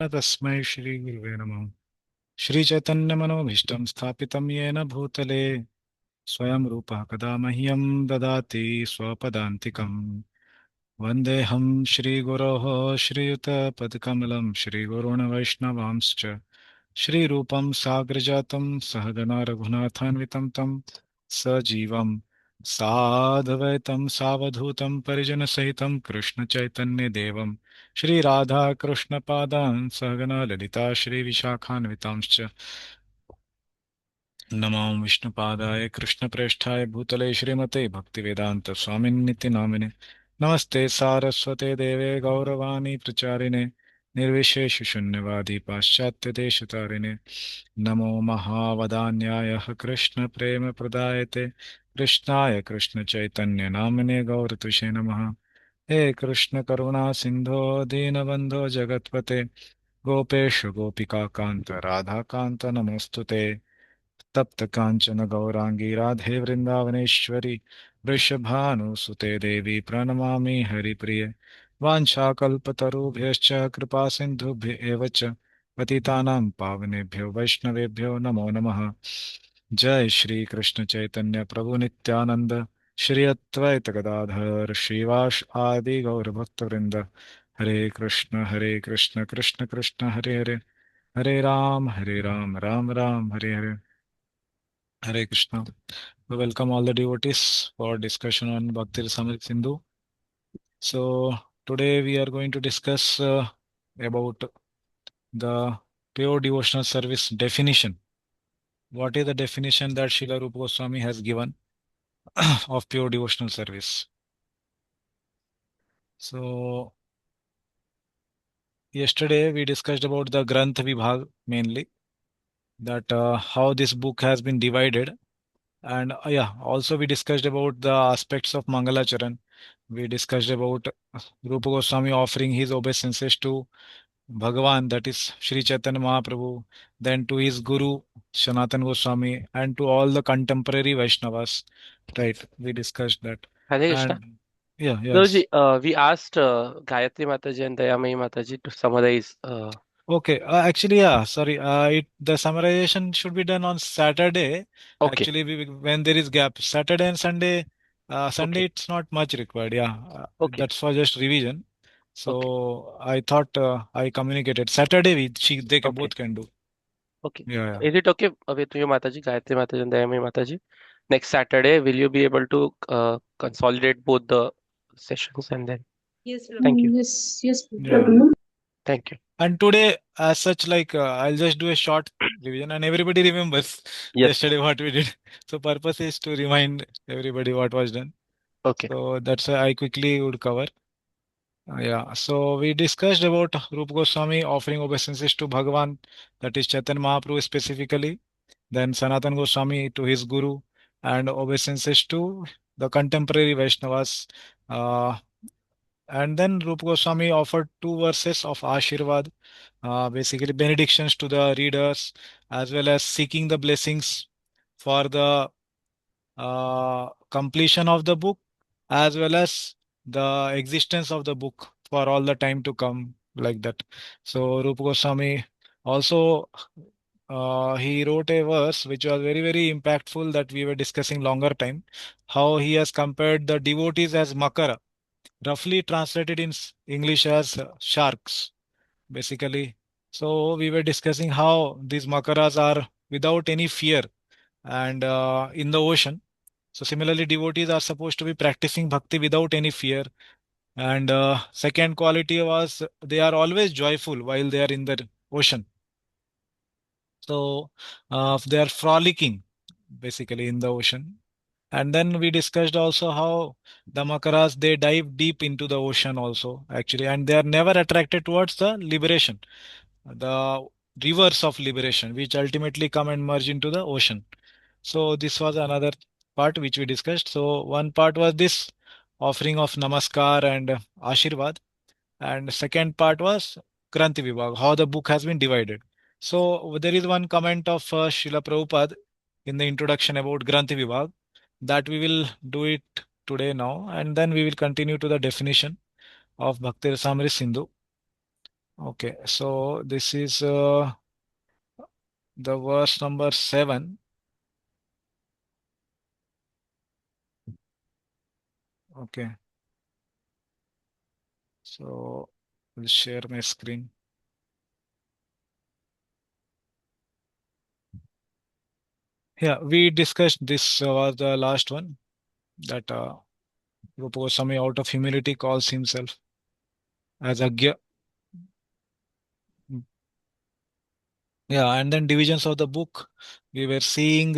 तस्मै श्रीगुरुवे नमः। श्रीचैतन्यमनोभीष्टं स्थापितं येन भूतले स्वयं रूपः कदा मह्यं ददाति स्वपदान्तिकम्। वन्देऽहं श्रीगुरोः श्रीयुतपदकमलं श्रीगुरून् वैष्णवांश्च श्रीरूपं साग्रजातं सहगणा रघुनाथान्वितं तं सजीवं साद्वैतं सावधूतं परिजनसहितं कृष्णचैतन्यदेवं श्रीराधाकृष्णपादान् सहगणा ललिता श्रीविशाखान्वितांश्च नमो विष्णुपादाय कृष्णप्रेष्ठाय भूतले श्रीमते भक्तिवेदांत स्वामिन्निति नामिने नमस्ते सारस्वते देवे गौरवाणी प्रचारिणे निर्विशेष शून्यवादी पाश्चात्य देशतारिणे नमो महावदान्याय कृष्ण प्रेम प्रदायते कृष्णाय कृष्ण चैतन्य नामिने गौरतुषे नमः। हे कृष्ण करुणा सिंधो दीनबंधो जगत्पते गोपेश गोपिका कांत राधा कांत नमोस्तुते तप्त कांचन गौरांगी राधे वृंदावनेश्वरी वृषभानुसुते देवी प्रणमामि हरिप्रिये वाञ्छाकल्पतरुभ्यश्च कृपा सिन्धुभ्य एव च पतितानां पावनेभ्यो वैष्णवेभ्यो नमो नमः। जय श्री कृष्ण चैतन्य प्रभु नित्यानंद श्री अद्वैत गदाधर श्रीवास आदि गौर भक्तवृंद हरे Krishna Krishna Krishna Hare Hare Hare Ram Ram Hare Hare Hare Krishna. We welcome all the devotees for discussion on Bhakti Rasamrita Sindhu. So today we are going to discuss about the pure devotional service definition. What is the definition that Srila Rupa Goswami has given of pure devotional service? So yesterday we discussed about the Granth Vibhag mainly, that how this book has been divided. And yeah, also we discussed about the aspects of Mangalacharan. We discussed about Rupa Goswami offering his obeisances to Bhagavan, that is Sri Chaitanya Mahaprabhu, then to his Guru Sanatan Goswami, and to all the contemporary Vaishnavas. Right, we discussed that. Hare Krishna. And yeah, Guruji, yes. we asked Gayatri Mataji and Dayamai Mataji to summarize. Okay, actually, yeah, sorry. The summarization should be done on Saturday. Okay, Actually, when there is gap, Saturday and Sunday, Sunday okay, it's not much required. Yeah, okay, that's for just revision. okay, So I thought I communicated Saturday. They okay, both can do. okay. Yeah, yeah. Is it okay with you, Mataji, Gayatri Mataji and Dayamai Mataji? Next Saturday, will you be able to consolidate both the sessions and then? Yes, Thank you. yes, yes, Yeah. Thank you. And today, as such, like I'll just do a short revision, and everybody remembers Yes. yesterday what we did. So purpose is to remind everybody what was done. Okay. So that's why I quickly would cover. Yeah, so we discussed about Rupa Goswami offering obeisances to Bhagavan, that is Chaitanya Mahaprabhu specifically, then Sanatan Goswami to his Guru, and obeisances to the contemporary Vaishnavas. Uh, and then Rupa Goswami offered two verses of Ashirvad, basically benedictions to the readers, as well as seeking the blessings for the completion of the book, as well as the existence of the book for all the time to come, like that. So Rupa Goswami also he wrote a verse which was very very impactful, that we were discussing longer time, how he has compared the devotees as makara, roughly translated in English as sharks basically. So we were discussing how these makaras are without any fear and in the ocean. So similarly, devotees are supposed to be practicing bhakti without any fear. And second quality was they are always joyful while they are in the ocean. So they are frolicking basically in the ocean. And then we discussed also how the makaras, they dive deep into the ocean also actually, and they are never attracted towards the liberation, the rivers of liberation, which ultimately come and merge into the ocean. So this was another part which we discussed. So one part was this offering of namaskar and ashirvad, and second part was Kranti Vibhag, how the book has been divided. So there is one comment of Srila Prabhupada in the introduction about Granthi Vibhag, that we will do it today now, and then we will continue to the definition of Bhakti Rasamrita Sindhu. Okay, so this is the verse number 7. Okay, so we'll share my screen. Yeah, we discussed this was the last one that Rupa Goswami out of humility calls himself as Agya. Yeah, and then divisions of the book. We were seeing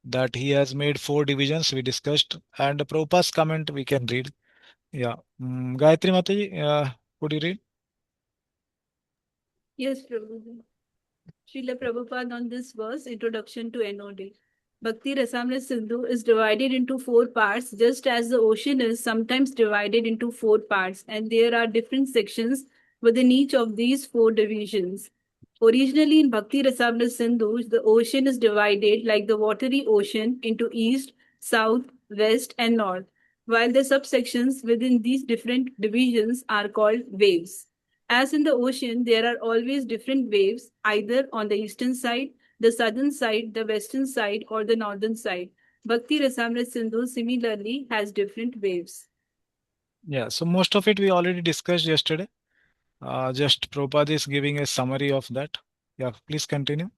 that he has made four divisions we discussed, and Prabhupada's comment we can read. Yeah, Gayatri Mataji, could you read? Yes, Prabhupada. Srila Prabhupada on this verse, Introduction to NOD. Bhakti Rasamrita Sindhu is divided into four parts, just as the ocean is sometimes divided into four parts, and there are different sections within each of these four divisions. Originally in Bhakti Rasamrita Sindhu, the ocean is divided like the watery ocean into east, south, west, and north, while the subsections within these different divisions are called waves. As in the ocean, there are always different waves, either on the eastern side, the southern side, the western side, or the northern side. Bhakti Rasamrita Sindhu similarly has different waves. Yeah, so most of it we already discussed yesterday. Just Prabhupada is giving a summary of that. Yeah, please continue.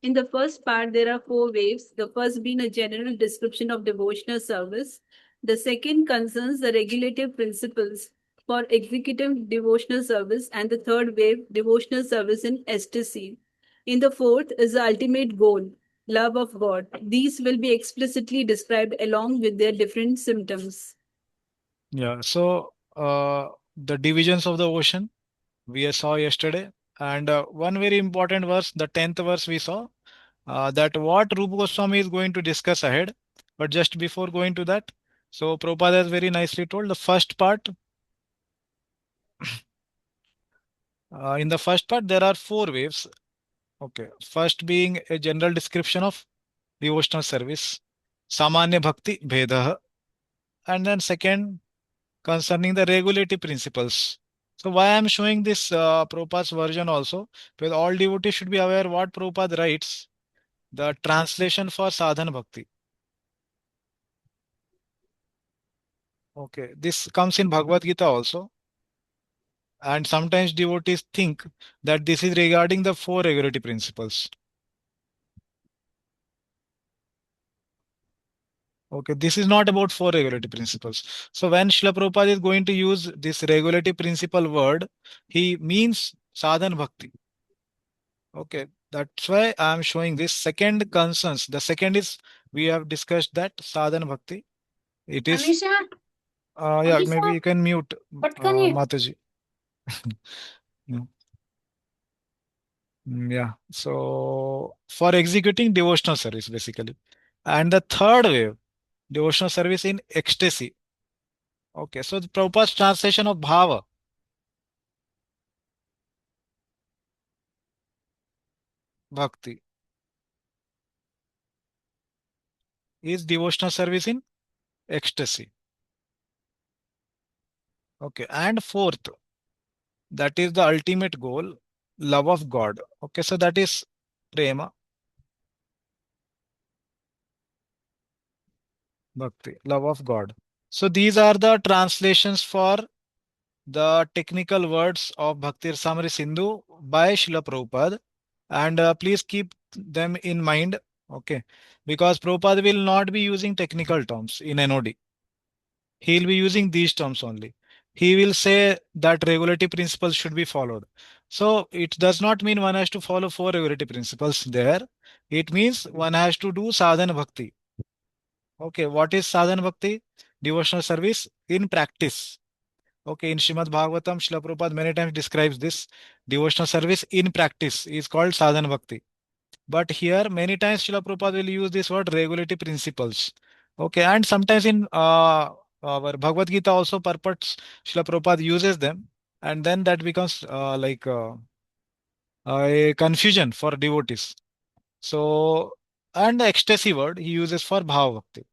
In the first part, there are four waves. The first being a general description of devotional service. The second concerns the regulative principles for executive devotional service. And the third wave, devotional service in ecstasy. In the fourth is the ultimate goal, love of God. These will be explicitly described along with their different symptoms. Yeah, so the divisions of the ocean we saw yesterday, and one very important verse, the 10th verse we saw, that what Rupa Goswami is going to discuss ahead. But just before going to that, so Prabhupada has very nicely told the first part. In the first part, there are four waves. Okay, first being a general description of devotional service, Samanya Bhakti Bhedah, and then second concerning the regulative principles. So why I am showing this Prabhupada's version also, because all devotees should be aware what Prabhupada writes, the translation for sadhana bhakti. Okay, this comes in Bhagavad Gita also, and sometimes devotees think that this is regarding the four regulative principles. Okay, this is not about four regulative principles. So when Srila Prabhupada is going to use this regulative principle word, he means sadhana bhakti. Okay, that's why I am showing this second concerns. The second is we have discussed that sadhana bhakti. It is Amisha, yeah, maybe Amisha, you can mute पटकन ये Mataji. Mm, yeah. So for executing devotional service basically. And the third wave, devotional service in ecstasy. Okay, so the Prabhupada's translation of bhava, bhakti, is devotional service in ecstasy. Okay, and fourth, that is the ultimate goal, love of God. Okay, so that is prema, bhakti, love of God. So these are the translations for the technical words of Bhakti Rasamrita Sindhu by Srila Prabhupada. And please keep them in mind, okay? Because Prabhupada will not be using technical terms in NOD. He'll be using these terms only. He will say that regulative principles should be followed. So it does not mean one has to follow four regulative principles there. It means one has to do sadhana bhakti. Okay, what is sadhana bhakti? Devotional service in practice. Okay, in Srimad Bhagavatam, Srila Prabhupada many times describes this devotional service in practice is called sadhana bhakti. But here, many times Srila Prabhupada will use this word regulative principles. Okay, and sometimes in our Bhagavad Gita also purports Srila Prabhupada uses them, and then that becomes a confusion for devotees. So, and the ecstasy word he uses for Bhava Bhakti.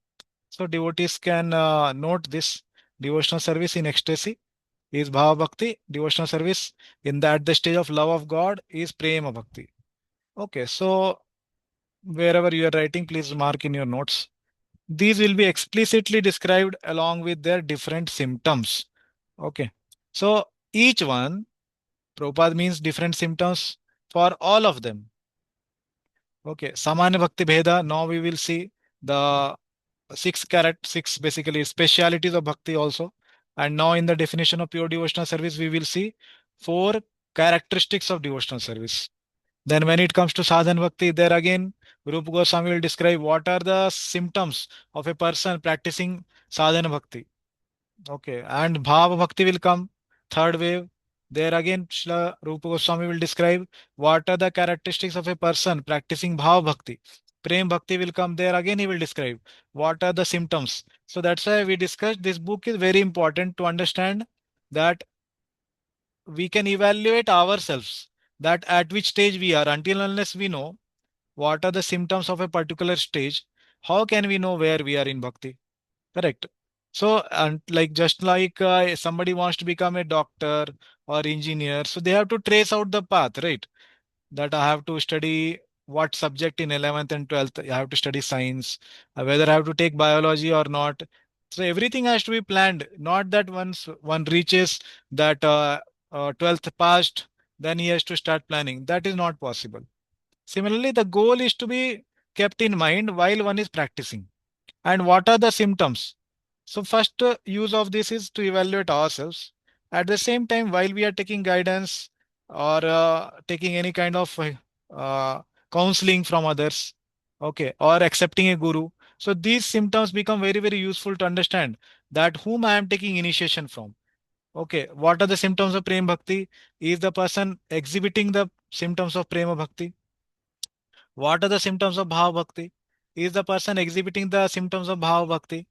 So devotees can note this devotional service in ecstasy is Bhava Bhakti. Devotional service at the stage of love of God is Prema Bhakti. Okay, so wherever you are writing, please mark in your notes. These will be explicitly described along with their different symptoms. Okay, so each one, Prabhupada means different symptoms for all of them. Okay, Samanya Bhakti Bheda. Now we will see the six basically specialities of bhakti also. And now in the definition of pure devotional service, we will see four characteristics of devotional service. Then when it comes to sadhana bhakti, there again, Rupa Goswami will describe what are the symptoms of a person practicing sadhana bhakti. Okay, and Bhava Bhakti will come, third wave. There again, Srila Rupa Goswami will describe what are the characteristics of a person practicing Bhava Bhakti. Prem Bhakti will come there again, he will describe what are the symptoms. So that's why we discussed this book is very important to understand that we can evaluate ourselves, that at which stage we are. Until unless we know what are the symptoms of a particular stage, how can we know where we are in bhakti? Correct. So, and like just like somebody wants to become a doctor or engineer, so they have to trace out the path, right? That I have to study what subject in 11th and 12th. I have to study science, whether I have to take biology or not. So everything has to be planned. Not that once one reaches that 12th passed, then he has to start planning. That is not possible. Similarly, the goal is to be kept in mind while one is practicing. And what are the symptoms? So first use of this is to evaluate ourselves. At the same time, while we are taking guidance or taking any kind of uh, counseling from others, okay, or accepting a guru. So these symptoms become very, very useful to understand that whom I am taking initiation from. Okay, what are the symptoms of Prema Bhakti? Is the person exhibiting the symptoms of Prema Bhakti? What are the symptoms of Bhava Bhakti? Is the person exhibiting the symptoms of Bhava Bhakti?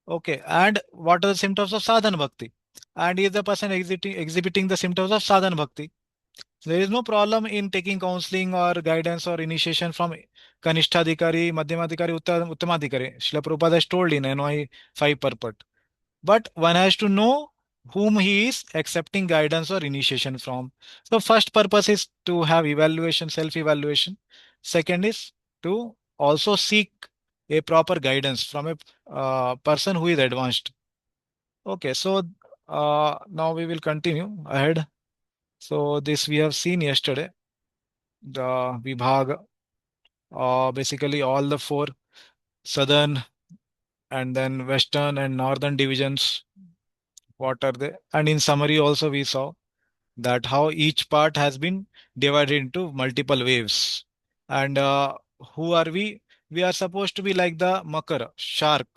Okay, and what are the symptoms of sadhana bhakti? And is the person exhibiting the symptoms of sadhana bhakti? There is no problem in taking counseling or guidance or initiation from Kanishtadhikari, Madhyamadhikari, Uttamadhikari. Srila Prabhupada has told in NY 5 purport. But one has to know whom he is accepting guidance or initiation from. So first purpose is to have evaluation, self-evaluation. Second is to also seek a proper guidance from a person who is advanced. Okay, so now we will continue ahead. So this we have seen yesterday, the Vibhag, basically all the four southern and then western and northern divisions. What are they? And in summary also we saw that how each part has been divided into multiple waves. And who are we? We are supposed to be like the makar, shark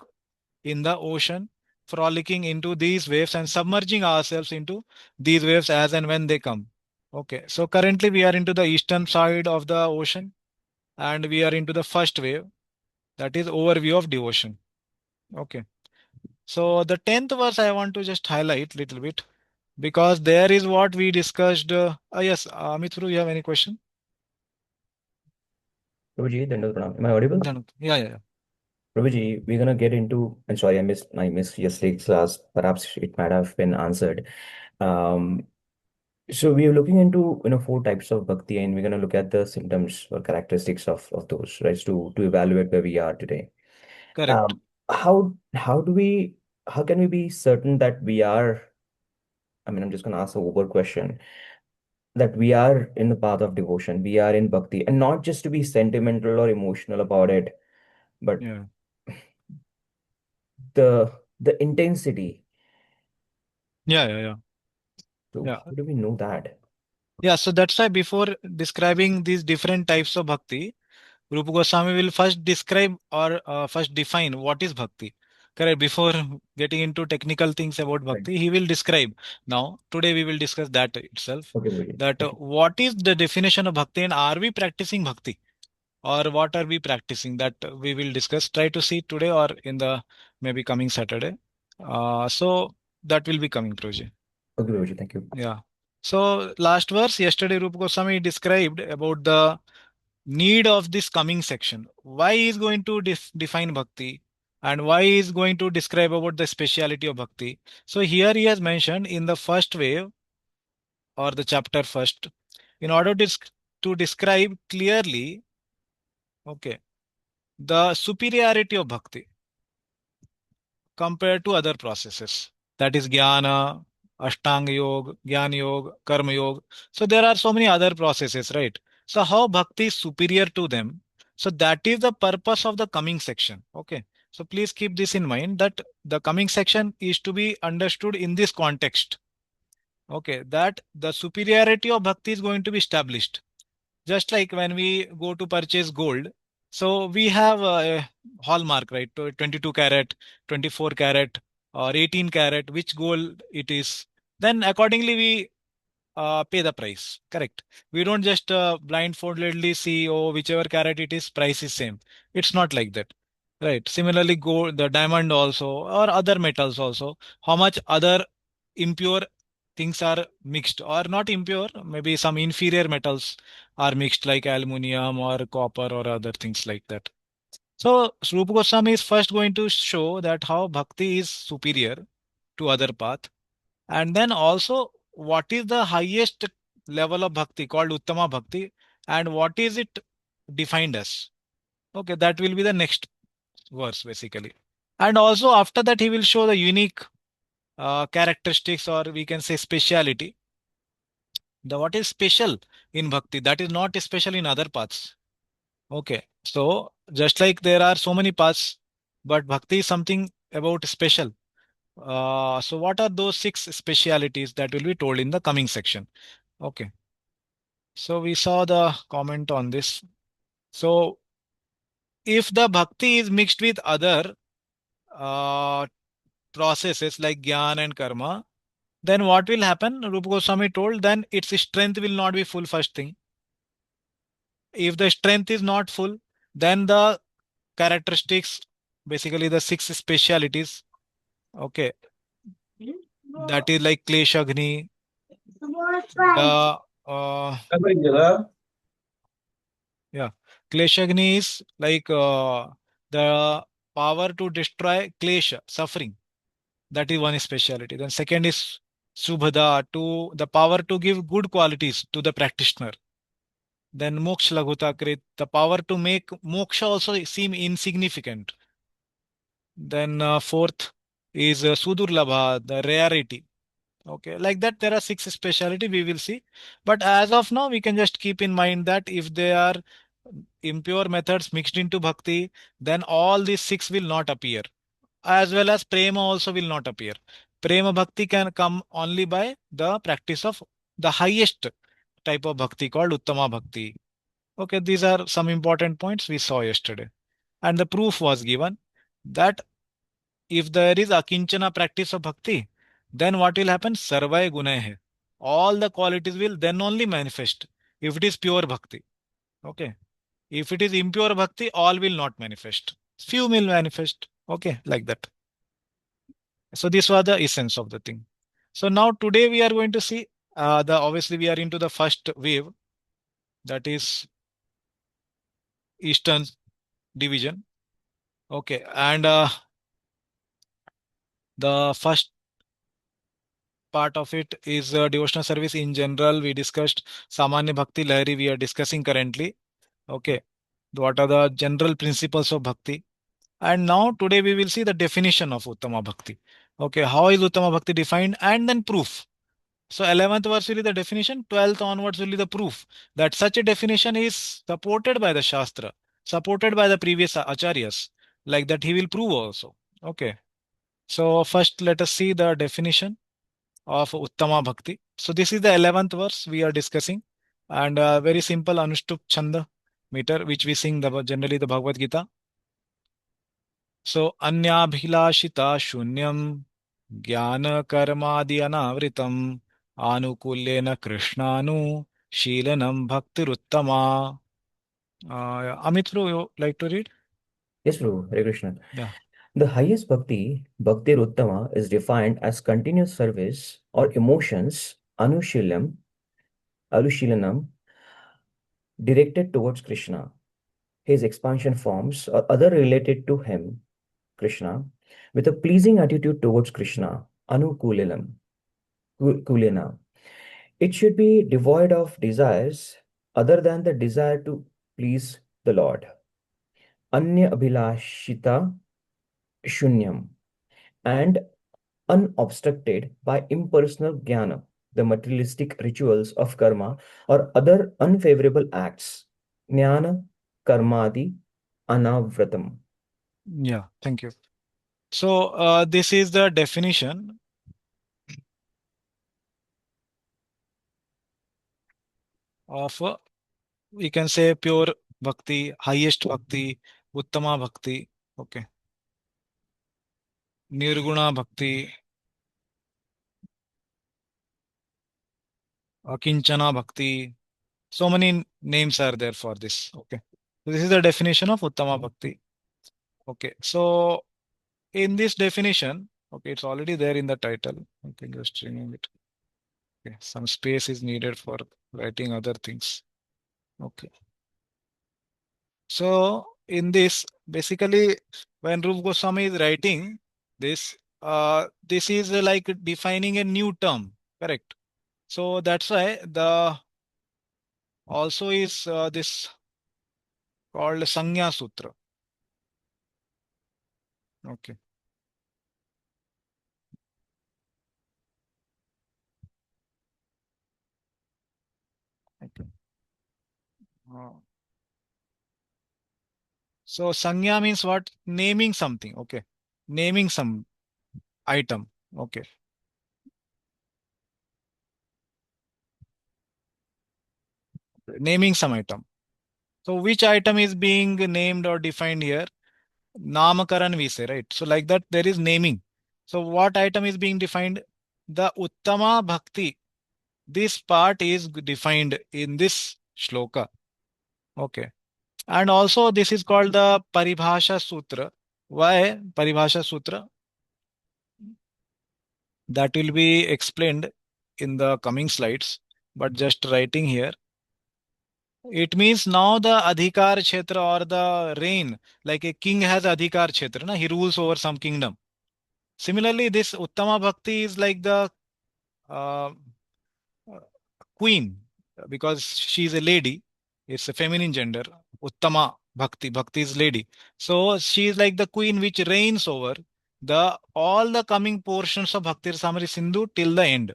in the ocean, frolicking into these waves and submerging ourselves into these waves as and when they come. Okay, so currently we are into the eastern side of the ocean and we are into the first wave, that is overview of devotion. Okay, so the 10th verse I want to just highlight little bit because there is what we discussed. Yes, Mithru, you have any question? Prabhuji, Dandavat Pranam. Am I audible? Yeah, yeah, yeah. Prabhuji, we're gonna get into. I'm sorry, I missed yesterday's class. Perhaps it might have been answered. Um, so we are looking into four types of bhakti, and we're gonna look at the symptoms or characteristics of those, right? To evaluate where we are today. Correct. Um, how do we how can we be certain that we are? I mean, I'm just gonna ask a over question. That we are in the path of devotion, we are in bhakti, and not just to be sentimental or emotional about it, but Yeah, the intensity. yeah, yeah, yeah. So Yeah. how do we know that? Yeah, so that's why before describing these different types of bhakti, Rupa Goswami will first describe or first define what is bhakti. Correct. Before getting into technical things about Right. bhakti, he will describe. Now, today we will discuss that itself. Okay, Guruji. That Okay. what is the definition of bhakti and are we practicing bhakti or what are we practicing? That we will discuss. Try to see today or in the maybe coming Saturday. So that will be coming, Proje. Okay, Guruji, thank you. Yeah. So last verse yesterday, Rupa Goswami described about the need of this coming section. Why he is going to define bhakti? And why he is going to describe about the speciality of bhakti. So here he has mentioned in the first wave or the chapter first, in order to describe clearly, okay, the superiority of bhakti compared to other processes. That is jnana, ashtanga yoga, jnana yoga, karma yoga. So there are so many other processes, right? So how bhakti is superior to them? So that is the purpose of the coming section. Okay. So please keep this in mind that the coming section is to be understood in this context. Okay, that the superiority of bhakti is going to be established. Just like when we go to purchase gold, so we have a hallmark, right? 22 carat, 24 carat, or 18 carat, which gold it is. Then accordingly, we pay the price. Correct. We don't just blindfoldedly see, oh, whichever carat it is, price is same. It's not like that. Right. Similarly, gold, the diamond also, or other metals also, how much other impure things are mixed or not impure, maybe some inferior metals are mixed like aluminum or copper or other things like that. So Rupa Goswami is first going to show that how bhakti is superior to other path, and then also what is the highest level of bhakti called Uttama Bhakti, and what is it defined as. Okay, that will be the next verse basically. And also after that he will show the unique characteristics, or we can say speciality. The what is special in bhakti that is not special in other paths. Okay, so just like there are so many paths, but bhakti is something about special. So what are those six specialities that will be told in the coming section? Okay, so we saw the comment on this. So if the bhakti is mixed with other uh, processes like jnana and karma, then what will happen? Rupa Goswami told, then its strength will not be full, first thing. If the strength is not full, then the characteristics, basically the six specialities, okay, that is like kleshagni, the yeah, kleshagni is like the power to destroy klesha, suffering. That is one speciality. Then second is subhada, to the power to give good qualities to the practitioner. Then moksha laghuta krit, the power to make moksha also seem insignificant. Then fourth is sudurlabha, the rarity. Okay, like that there are six speciality we will see. But as of now, we can just keep in mind that if they are impure methods mixed into bhakti, then all these six will not appear. As well as prema also will not appear. Prema bhakti can come only by the practice of the highest type of bhakti called Uttama Bhakti. Okay, these are some important points we saw yesterday. And the proof was given that if there is akinchana practice of bhakti, then what will happen? Sarvai gunai. All the qualities will then only manifest if it is pure bhakti. Okay. If it is impure bhakti, all will not manifest. Few will manifest. Okay, like that. So this was the essence of the thing. So now today we are going to see the obviously we are into the first wave, that is Eastern division. Okay, and the first part of it is devotional service in general. We discussed Samanya Bhakti Lahari. We are discussing currently. Okay, what are the general principles of bhakti? And now today we will see the definition of Uttama Bhakti. Okay, how is Uttama Bhakti defined, and then proof. So 11th verse will be the definition, 12th onwards will be the proof that such a definition is supported by the Shastra, supported by the previous acharyas. Like that he will prove also. Okay. So first let us see the definition of Uttama Bhakti. So this is the 11th verse we are discussing, and very simple Anushtup Chanda meter which we sing generally the Bhagavad Gita. So Anyabhilashita Shunyam Jnana Karmadi Anavritam Anukulyena Krishnanu Shilanam Bhaktiruttama. Amit, bro, you like to read? Yes, Prabhu, Hare Krishna. Yeah. The highest bhakti, Bhakti Uttama, is defined as continuous service or emotions, Anushilanam, directed towards Krishna, his expansion forms, or other related to him, Krishna with a pleasing attitude towards Krishna, anukulilam, kulina. It should be devoid of desires other than the desire to please the Lord. Anya abhilashita shunyam, and unobstructed by impersonal jnana, the materialistic rituals of karma or other unfavorable acts. Jnana karmadi anavratam. Yeah, thank you. So this is the definition of we can say pure bhakti, highest bhakti, uttama bhakti, okay, nirguna bhakti, akinchana bhakti. So many names are there for this. Okay, so this is the definition of uttama bhakti. Okay, so in this definition, okay, it's already there in the title. Okay, just remove it. Okay, some space is needed for writing other things. Okay. So in this, basically, when Rupa Goswami is writing this, this is like defining a new term, correct? So that's why the also is this called Sanya Sutra. Okay. Okay. Uh, so Sanya means what? Naming something. Okay. Naming some item. Okay. Naming some item. So which item is being named or defined here? Namakaran we say, right? So like that there is naming. So what item is being defined? The Uttama Bhakti. This part is defined in this shloka. Okay. And also this is called the Paribhasha Sutra. Why Paribhasha Sutra? That will be explained in the coming slides. But just writing here. It means now the Adhikar Kshetra or the reign, like a king has Adhikar Kshetra, na? He rules over some kingdom. Similarly, this Uttama Bhakti is like the uh, queen because she is a lady. It's a feminine gender. Uttama Bhakti. Bhakti is lady. So she is like the queen which reigns over the all the coming portions of Bhakti Rasamrita Sindhu till the end.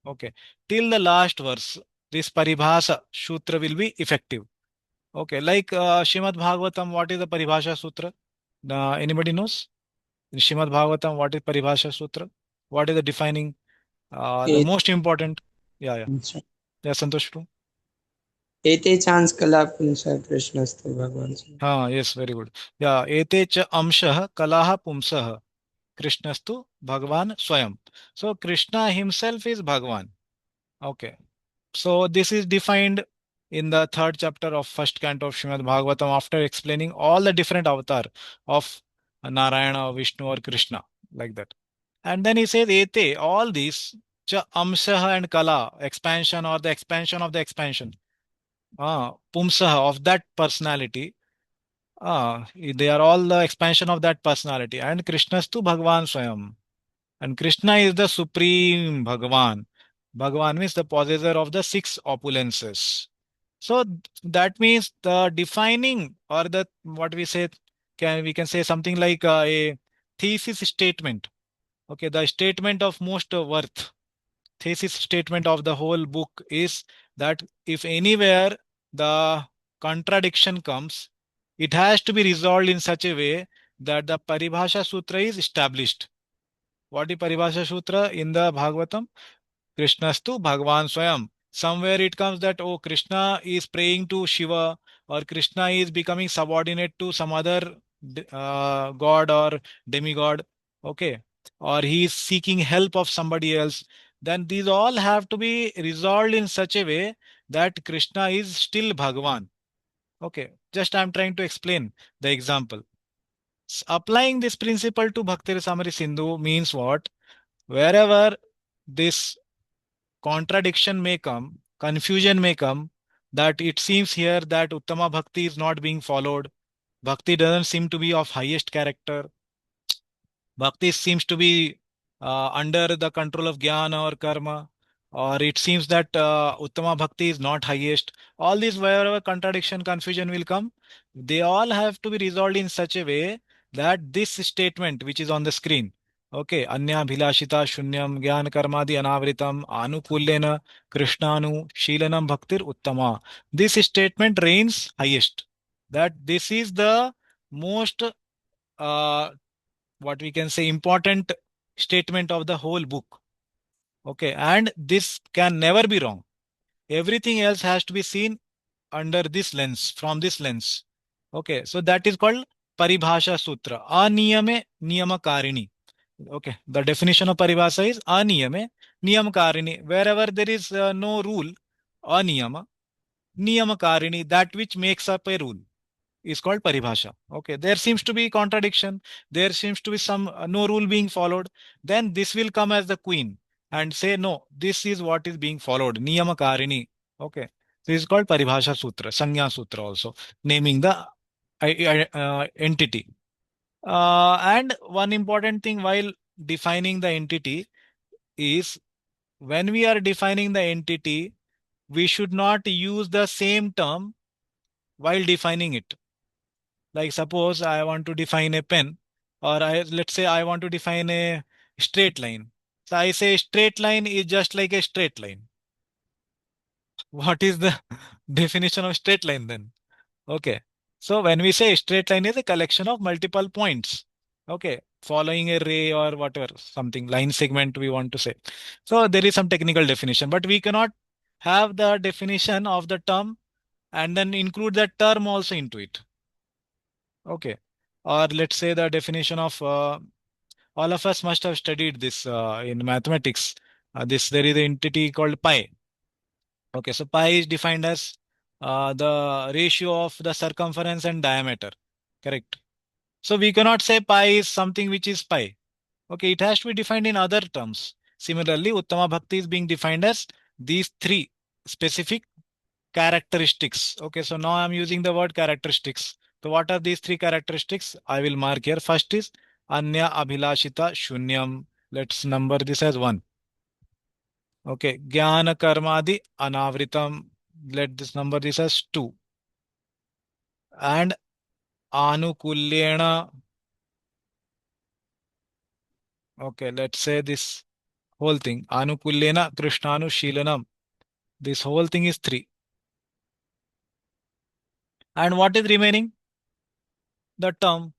Okay. Till the last verse. This Paribhasa Sutra will be effective. Okay. Like Shrimad Bhagavatam, what is the Paribhasha Sutra? Anybody knows? In Shrimad Bhagavatam, what is Paribhasha Sutra? What is the defining? The A- most important. Yeah, yeah. अच्छा। Yeah, Santosh bro. एते chance कला पुंसः कृष्णस्तु भगवान से। Yes, very good. Yeah, ete cha amshah kalaha pumsah Krishnastu Bhagavan Swayam. So Krishna himself is Bhagavan. Okay. So this is defined in the third chapter of first canto of Srimad Bhagavatam after explaining all the different avatar of Narayana, Vishnu or Krishna, like that. And then he says, Ete, all these, cha amsah and kala, expansion or the expansion of the expansion, pumsah of that personality, they are all the expansion of that personality. And Krishna's to Bhagavan Swayam. And Krishna is the supreme Bhagavan. Bhagavan means the possessor of the six opulences. So that means the defining or the what we say we can say something like a thesis statement. Okay, the statement of most worth. Thesis statement of the whole book is that if anywhere the contradiction comes, it has to be resolved in such a way that the Paribhasha Sutra is established. What is Paribhasha Sutra in the Bhagavatam? Krishnastu Bhagavan Swayam. Somewhere it comes that, oh, Krishna is praying to Shiva or Krishna is becoming subordinate to some other god or demigod. Okay. Or he is seeking help of somebody else. Then these all have to be resolved in such a way that Krishna is still Bhagavan. Okay. Just I'm trying to explain the example. Applying this principle to Bhakti Rasamrita Sindhu means what? Wherever this contradiction may come, confusion may come, that it seems here that Uttama Bhakti is not being followed. Bhakti doesn't seem to be of highest character. Bhakti seems to be under the control of jnana or karma, or it seems that Uttama Bhakti is not highest. All these, wherever contradiction, confusion will come, they all have to be resolved in such a way that this statement, which is on the screen, okay, Anya Bhilashita Shunyam Gyan Karmadi Anavritam Anukulyena Krishnanu Shilanam Bhaktir Uttama. This statement reigns highest. That this is the most uh, what we can say important statement of the whole book. Okay, and this can never be wrong. Everything else has to be seen under this lens, from this lens. Okay, so that is called Paribhasha Sutra. Aniyame Niyamakarini. Okay, the definition of Paribhasha is Aniyame Niyamakarini. Wherever there is no rule, Aniyama, Niyamakarini, that which makes up a rule, is called paribhasha. Okay, there seems to be contradiction. There seems to be some no rule being followed. Then this will come as the queen and say, no, this is what is being followed. Niyamakarini. Okay, this is called paribhasha sutra, sanya sutra also, naming the entity. And one important thing while defining the entity is, when we are defining the entity, we should not use the same term while defining it. Like suppose I want to define a pen, or let's say I want to define a straight line. So I say straight line is just like a straight line. What is the definition of straight line then? Okay. So when we say straight line is a collection of multiple points. Okay. Following a ray or whatever, something line segment we want to say. So there is some technical definition, but we cannot have the definition of the term and then include that term also into it. Okay. Or let's say the definition of all of us must have studied this in mathematics. This there is an entity called pi. Okay, so pi is defined as the ratio of the circumference and diameter. Correct. So we cannot say pi is something which is pi. Okay, it has to be defined in other terms. Similarly, Uttama Bhakti is being defined as these three specific characteristics. Okay, so now I'm using the word characteristics. So what are these three characteristics? I will mark here. First is Anya Abhilashita Shunyam. Let's number this as 1. Okay, Jnana Karmadi Anavritam. Let this number this as 2. And Anukulyena. Okay, let's say this whole thing. Anukulyena Krishnanu Shilanam. This whole thing is 3. And what is remaining? The term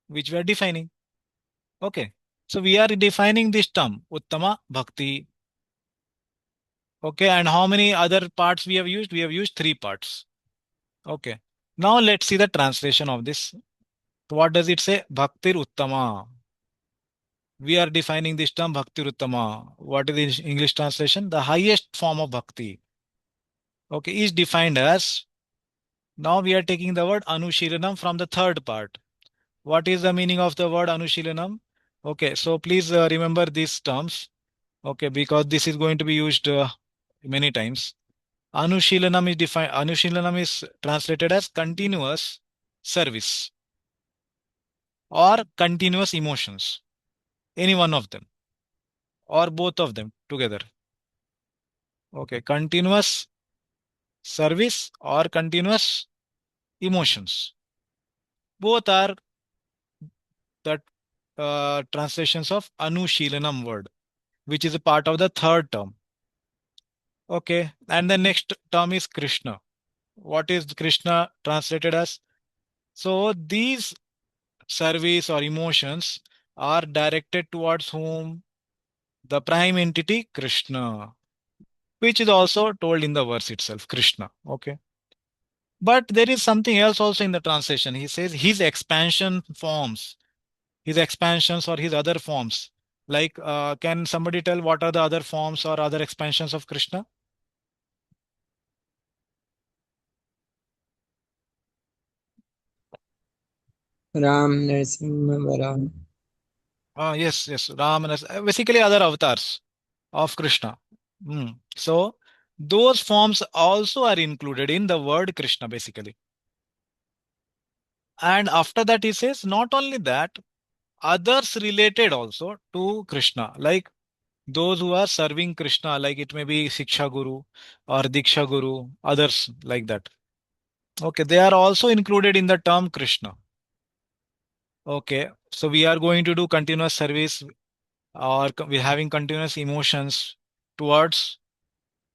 which we are defining. Okay. So we are defining this term, Uttama Bhakti. Okay. And how many other parts we have used? We have used 3 parts. Okay. Now let's see the translation of this. So what does it say? Bhaktir Uttama. We are defining this term Bhaktir Uttama. What is the English translation? The highest form of Bhakti. Okay. Is defined as, now we are taking the word Anushilanam from the 3rd part. What is the meaning of the word Anushilanam? Okay. So please remember these terms. Okay, because this is going to be used many times. Anushilanam is translated as continuous service or continuous emotions. Any one of them or both of them together. Okay, continuous service or continuous emotions. Both are the translations of Anushilanam word, which is a part of the 3rd term. Okay, and the next term is Krishna. What is Krishna translated as? So these service or emotions are directed towards whom? The prime entity Krishna, which is also told in the verse itself, Krishna. Okay. But there is something else also in the translation. He says his expansion forms, his expansions or his other forms. Like, can somebody tell what are the other forms or other expansions of Krishna? Ram Narasimha Varam. Yes. Basically, other avatars of Krishna. So those forms also are included in the word Krishna, basically. And after that, he says, not only that, others related also to Krishna, like those who are serving Krishna, like it may be Siksha Guru or Diksha Guru, others like that. Okay, they are also included in the term Krishna. Okay, so we are going to do continuous service or we're having continuous emotions towards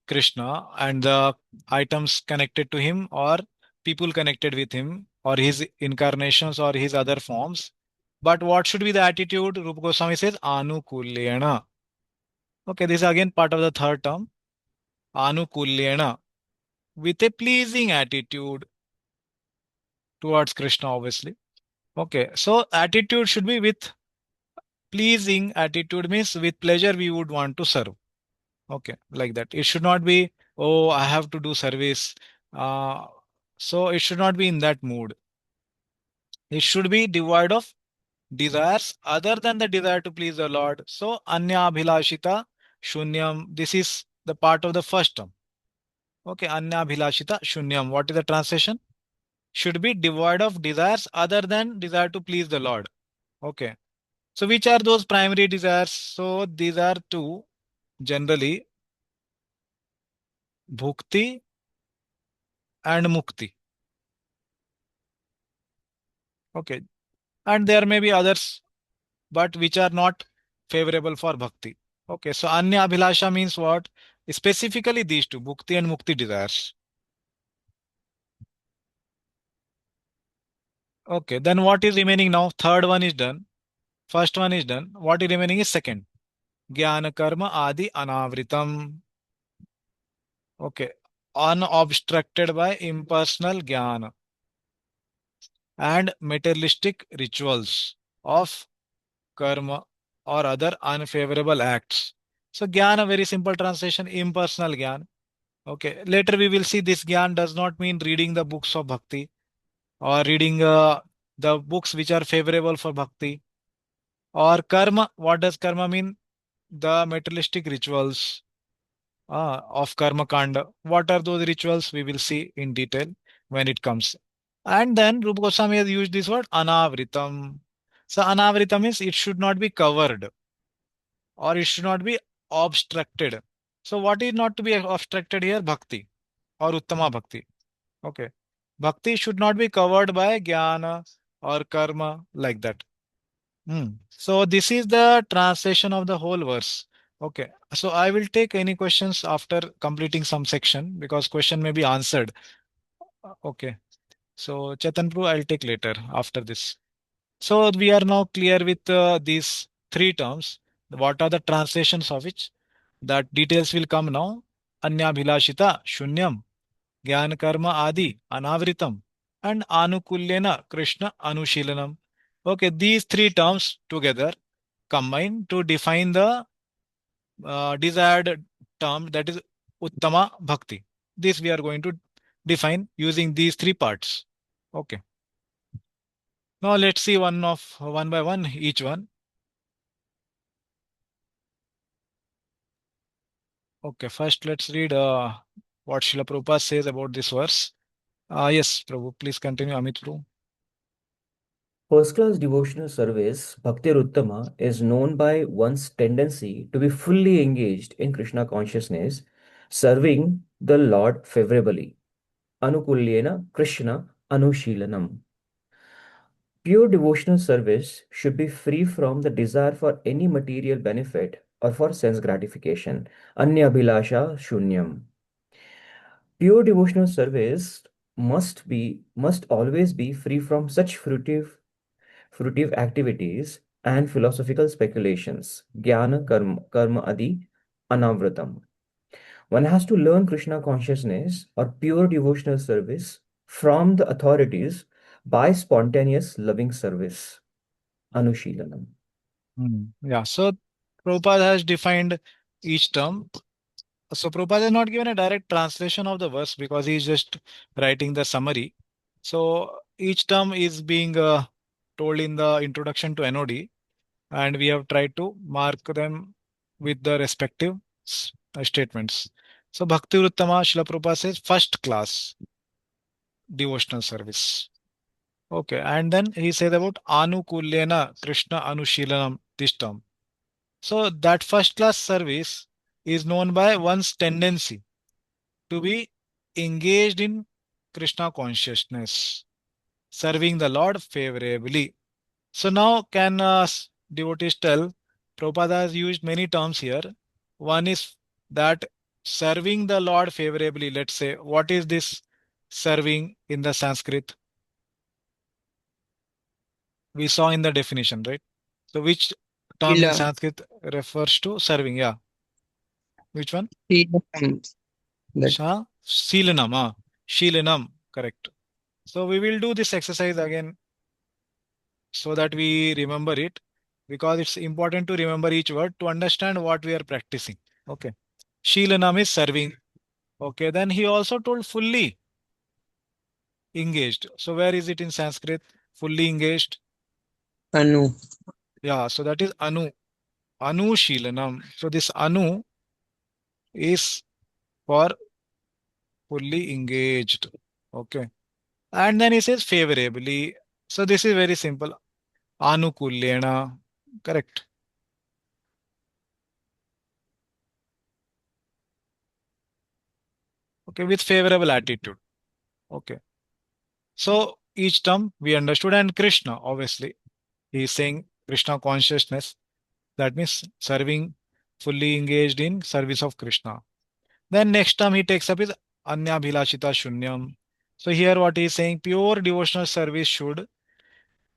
Krishna and the items connected to him or people connected with him or his incarnations or his other forms. But what should be the attitude? Rupa Goswami says Anukulyena. Okay, this is again part of the third term. Anukulyena. With a pleasing attitude towards Krishna, obviously. Okay, so attitude should be with pleasing attitude means with pleasure we would want to serve. Okay, like that. It should not be, oh, I have to do service. Uh, so it should not be in that mood. It should be devoid of desires other than the desire to please the Lord. So anya abhilashita shunyam. This is the part of the first term. Okay, anya abhilashita shunyam. What is the translation? Should be devoid of desires other than desire to please the Lord. Okay. So which are those primary desires? So these are two generally, bhukti and mukti. Okay. And there may be others, but which are not favorable for bhakti. Okay. So anya abhilasha means what? Specifically these two, bhukti and mukti desires. Okay. Then what is remaining now? Third one is done. First one is done. What is remaining is second. Jnana karma adi anavritam. Okay. Unobstructed by impersonal jnana and materialistic rituals of karma or other unfavorable acts. So jnana, very simple translation, impersonal jnana. Okay. Later we will see this jnana does not mean reading the books of bhakti or reading the books which are favorable for bhakti or karma. What does karma mean? The materialistic rituals of karma kanda. What are those rituals? We will see in detail when it comes. And then Rupa Goswami has used this word anavritam. So anavritam means it should not be covered or it should not be obstructed. So what is not to be obstructed here? Bhakti or Uttama Bhakti. Okay. Bhakti should not be covered by jnana or karma like that. So this is the translation of the whole verse. Okay. So I will take any questions after completing some section because question may be answered. Okay. So Chetan Prabhu, I'll take later after this. So we are now clear with these three terms. What are the translations of which? That details will come now. Anya bhilashita shunyam, jnana karma adi anavritam, and anukulyena Krishna anushilanam. Okay, these three terms together combine to define the desired term, that is Uttama Bhakti. This we are going to define using these three parts. Okay. Now let's see one by one each one. Okay, first let's read what Srila Prabhupada says about this verse. Yes, Prabhu, please continue, Amit Prabhu. First class devotional service, Bhakti Uttama, is known by one's tendency to be fully engaged in Krishna consciousness, serving the Lord favorably. Anukulyena Krishna Anushilanam. Pure devotional service should be free from the desire for any material benefit or for sense gratification. Anya Bhilasha Shunyam. Pure devotional service must always be free from such fruitive activities and philosophical speculations. Jnana karma adi anavratam. One has to learn Krishna consciousness or pure devotional service from the authorities by spontaneous loving service. Anushilanam. Yeah, so Prabhupada has defined each term. So Prabhupada has not given a direct translation of the verse because he is just writing the summary. So each term is being told in the introduction to NOD, and we have tried to mark them with the respective statements. So Bhakti Uttama, Srila Prabhupada says first class devotional service. Okay, and then he said about Anukulyena Krishna Anushilanam, this term. So that first class service is known by one's tendency to be engaged in Krishna consciousness, serving the Lord favorably. So now can devotees tell, Prabhupada has used many terms here. One is that serving the Lord favorably, let's say, what is this serving in the Sanskrit? We saw in the definition, right? So which term in Sila. Sanskrit refers to serving? Yeah. Which one? Sila comes. That Shilanam. Shilanam. Correct. So we will do this exercise again so that we remember it, because it's important to remember each word to understand what we are practicing. Okay. Shilanam is serving. Okay. Then he also told fully engaged. So where is it in Sanskrit? Fully engaged. Anu. Yeah. So that is Anu. Anu Shilanam. So this Anu is for fully engaged. Okay. And then he says favorably. So this is very simple. Anukulyena. Correct. Okay. With favorable attitude. Okay. So each term we understood. And Krishna, obviously, he is saying Krishna consciousness. That means serving, fully engaged in service of Krishna. Then next term he takes up is Anya Bhilashita Shunyam. So here what he is saying, pure devotional service should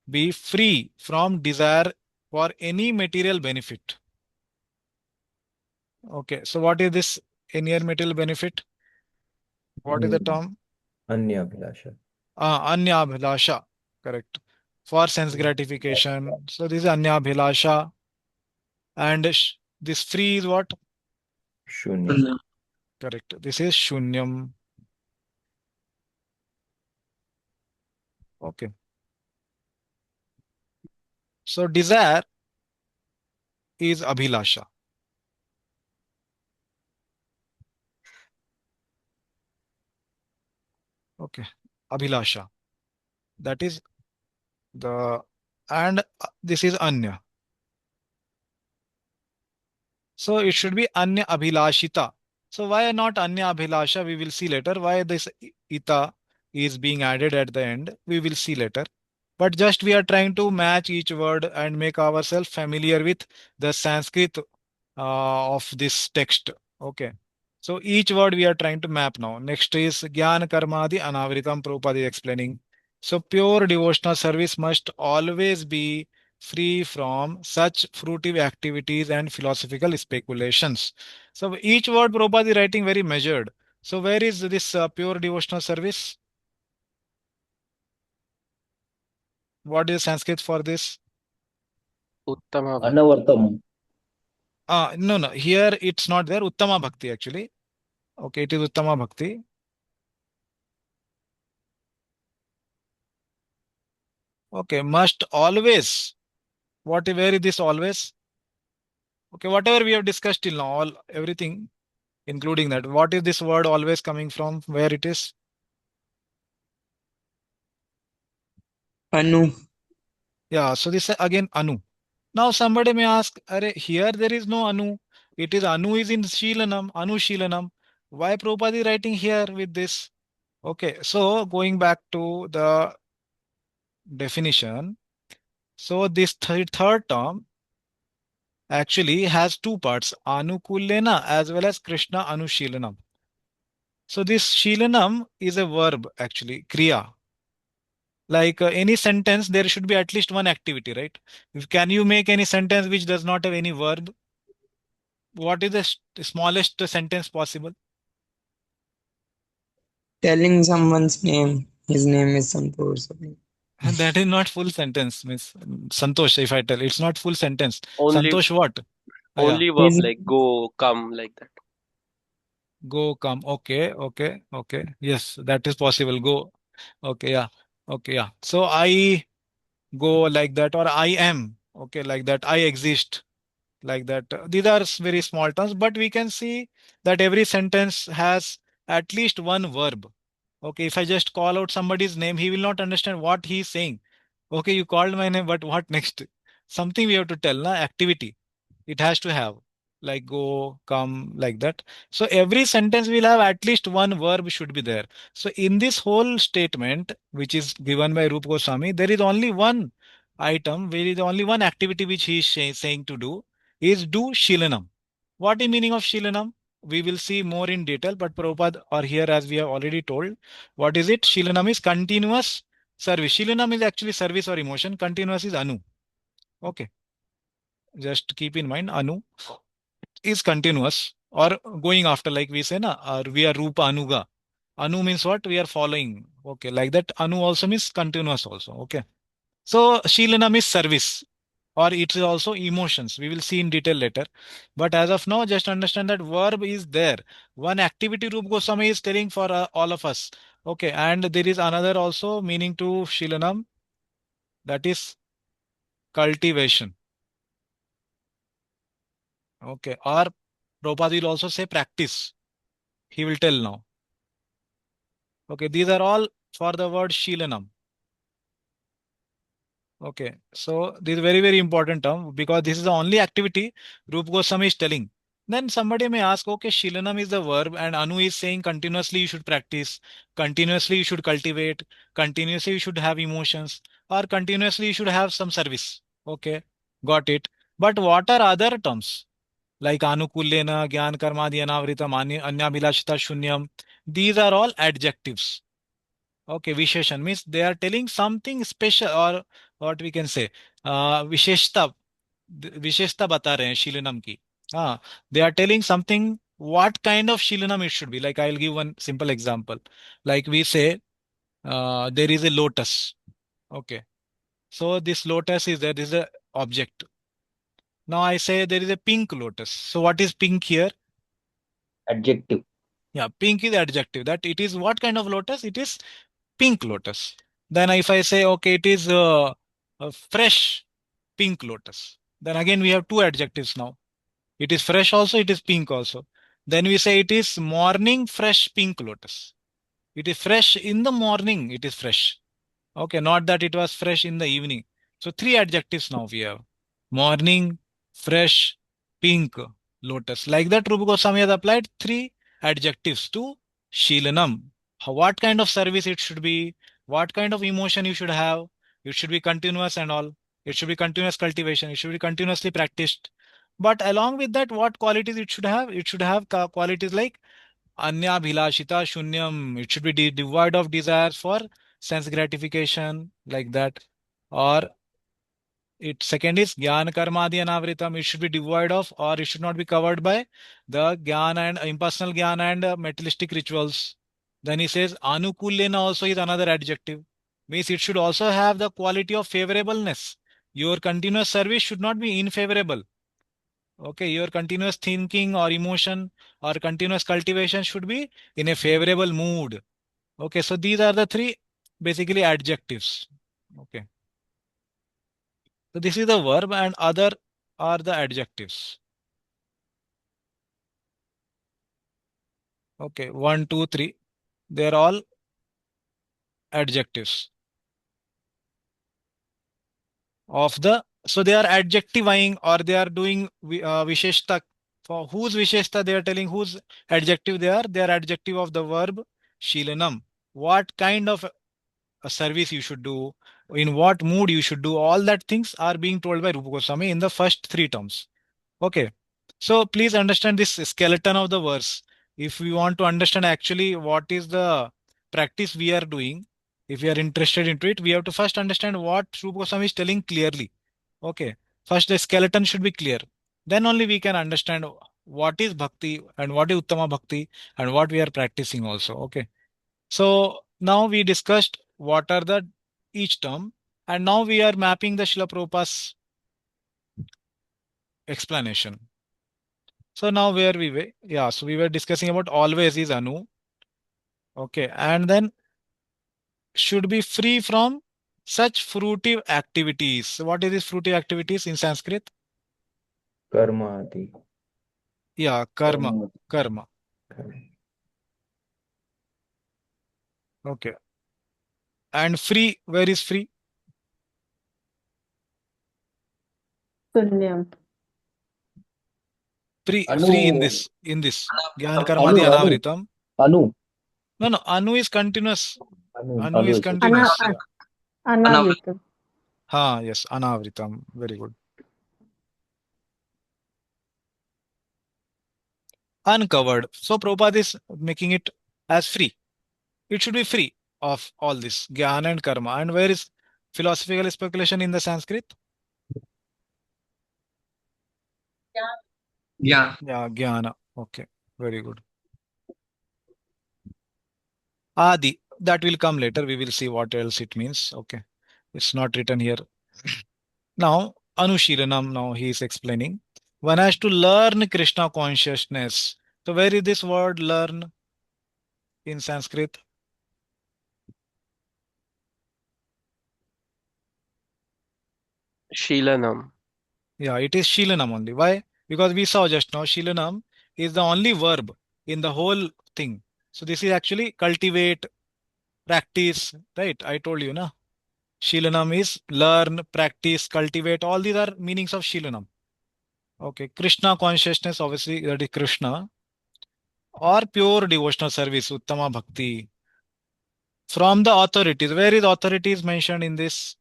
be free from desire for any material benefit. Okay, so what is this any material benefit? What is the term? Anya Bhilasha. Anya Bhilasha. Correct. For sense gratification. So this is Anya Bhilasha. And this free is what? Shunya. Correct. This is Shunyam. Okay. So desire is Abhilasha. Okay. Abhilasha. That is the, and this is Anya. So it should be Anya Abhilashita. So why not Anya Abhilasha? We will see later. Why this Ita is being added at the end? We will see later. But just we are trying to match each word and make ourselves familiar with the Sanskrit of this text. Okay. So each word we are trying to map now. Next is Gyan Karmadi Anavritam, Prabhupada is explaining. So pure devotional service must always be free from such fruitive activities and philosophical speculations. So each word Prabhupada is writing very measured. So where is this pure devotional service? What is Sanskrit for this? Uttama Bhakti. Anavartam. No, no. Here it's not there. Uttama Bhakti actually. Okay, it is Uttama Bhakti. Okay, must always. Where is this always? Okay, whatever we have discussed till now, all everything, including that. What is this word always coming from? Where it is? Anu. Yeah, so this again Anu. Now somebody may ask, Are, here there is no Anu. It is Anu is in Shilanam, Anu Shilanam. Why Prabhupada is writing here with this? Okay, so going back to the definition. So this third term actually has two parts, Anukulyena as well as Krishna Anushilanam. So this Shilanam is a verb actually, Kriya. Like any sentence, there should be at least one activity, right? Can you make any sentence which does not have any verb? What is the smallest sentence possible? Telling someone's name. His name is Santosh. That is not full sentence, Miss Santosh. If I tell, it's not full sentence. Only Santosh, what? Yeah, only verb His like go, come, like that. go, come. Okay, okay, okay. Yes, that is possible. Go. Okay, yeah. Okay, yeah. So I go like that, or I am. Okay, like that. I exist like that. These are very small terms, but we can see that every sentence has at least one verb. Okay, if I just call out somebody's name, he will not understand what he is saying. Okay, you called my name, but what next? Something we have to tell, na? Activity. It has to have, like go, come, like that. So every sentence will have at least one verb should be there. So in this whole statement, which is given by Rupa Goswami, there is only one item, there is only one activity which he is saying to do, is do Shilanam. What is meaning of Shilanam? We will see more in detail, but Prabhupada or here, as we have already told, what is it? Shilanam is continuous service. Shilanam is actually service or emotion. Continuous is Anu. Okay. Just keep in mind, Anu is continuous or going after, like we say, na, or we are Rupa Anuga. Anu means what? We are following. Okay. Like that, Anu also means continuous also. Okay. So, Shilanam is service or it is also emotions. We will see in detail later. But as of now, just understand that verb is there. One activity Rupa Goswami is telling for all of us. Okay. And there is another also meaning to Shilanam, that is cultivation. Okay. Or Prabhupada will also say practice. He will tell now. Okay. These are all for the word Shilanam. Okay. So this is very, very important term because this is the only activity Rupa Goswami is telling. Then somebody may ask, okay, Shilanam is the verb and Anu is saying continuously you should practice, continuously you should cultivate, continuously you should have emotions, or continuously you should have some service. Okay, got it. But what are other terms? Like Anukulyena, Gyan Karmadi Anavritam, Anyabhilashita Shunyam. These are all adjectives. Okay, Visheshan means they are telling something special or what we can say, Visheshta, Visheshta bata rahe hain Shilanam ki. They are telling something what kind of Shilanam it should be. Like I'll give one simple example. Like we say, there is a lotus. Okay. So this lotus is there, this is a object. Now I say there is a pink lotus. So what is pink here? Adjective. Yeah, pink is adjective. That it is what kind of lotus? It is pink lotus. Then if I say, okay, it is a fresh pink lotus, then again we have two adjectives now. It is fresh also, it is pink also. Then we say it is morning fresh pink lotus. It is fresh in the morning, it is fresh. Okay, not that it was fresh in the evening. So three adjectives now we have. Morning, fresh, pink, lotus. Like that, Rupa Goswami has applied three adjectives to Shilanam. What kind of service it should be, what kind of emotion you should have. It should be continuous and all. It should be continuous cultivation. It should be continuously practiced. But along with that, what qualities it should have? It should have qualities like Anya Bhilashita Shunyam. It should be devoid of desires for sense gratification, like that. Or it second is Jnana Karmadi Anavritam. It should be devoid of or it should not be covered by the Jnana and impersonal Jnana and materialistic rituals. Then he says Anukulyena also is another adjective. Means it should also have the quality of favorableness. Your continuous service should not be unfavorable. Okay, your continuous thinking or emotion or continuous cultivation should be in a favorable mood. Okay, so these are the three basically adjectives. Okay, so this is the verb and other are the adjectives. Okay, one, two, three. They're all adjectives of the. So they are adjectiving or they are doing visheshta. For whose visheshta they are telling whose adjective they are? They are adjective of the verb shilanam. What kind of a service you should do, in what mood you should do, all that things are being told by Rupa Goswami in the first three terms. Okay. So please understand this skeleton of the verse. If we want to understand actually what is the practice we are doing, if we are interested into it, we have to first understand what Rupa Goswami is telling clearly. Okay. First, the skeleton should be clear. Then only we can understand what is bhakti and what is Uttama bhakti and what we are practicing also. Okay. So now we discussed what are the each term, and now we are mapping the Srila Prabhupada's explanation. So now where we were, yeah, so we were discussing about always is Anu. Okay, and then should be free from such fruitive activities. So what is this fruitive activities in Sanskrit? Karma adi. Yeah, karma, karma. Correct. Okay. And free, where is free? Sunyam. Free, Anu, free in this. Gyan Anu, karmadi Anu, anavritam. Anu, No, no, anu is continuous. Anu, Anu Anu is is okay. continuous. Yeah. Anavritam. Ha, yes, anavritam. Very good. Uncovered. So Prabhupada is making it as free. It should be free of all this jnana and karma. And where is philosophical speculation in the Sanskrit? Yeah. Yeah, jnana. Okay, very good. Adi, that will come later. We will see what else it means. Okay, it's not written here. Now, Anushiranam, now he is explaining. One has to learn Krishna consciousness. So, where is this word learn in Sanskrit? Shilanam. Yeah, it is Shilanam only. Why? Because we saw just now, Shilanam is the only verb in the whole thing. So, this is actually cultivate, practice, right? I told you, na? Shilanam is learn, practice, cultivate. All these are meanings of Shilanam. Okay, Krishna consciousness, obviously, that is Krishna, or pure devotional service, Uttama Bhakti. From the authorities, where is authorities mentioned in this?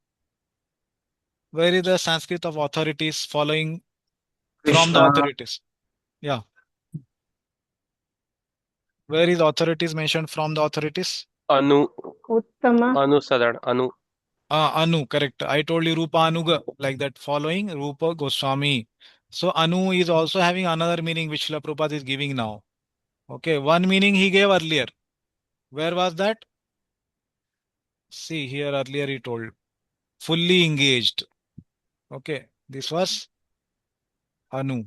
Where is the Sanskrit of authorities following from the Krishna. authorities? Yeah. Where is authorities mentioned from the authorities? Anu. Uttama. Anusaran. Anu. Anu, correct. I told you Rupa Anuga, like that, following Rupa Goswami. So Anu is also having another meaning which Srila Prabhupada is giving now. Okay, one meaning he gave earlier. Where was that? See, here earlier he told fully engaged. Okay, this was Anu.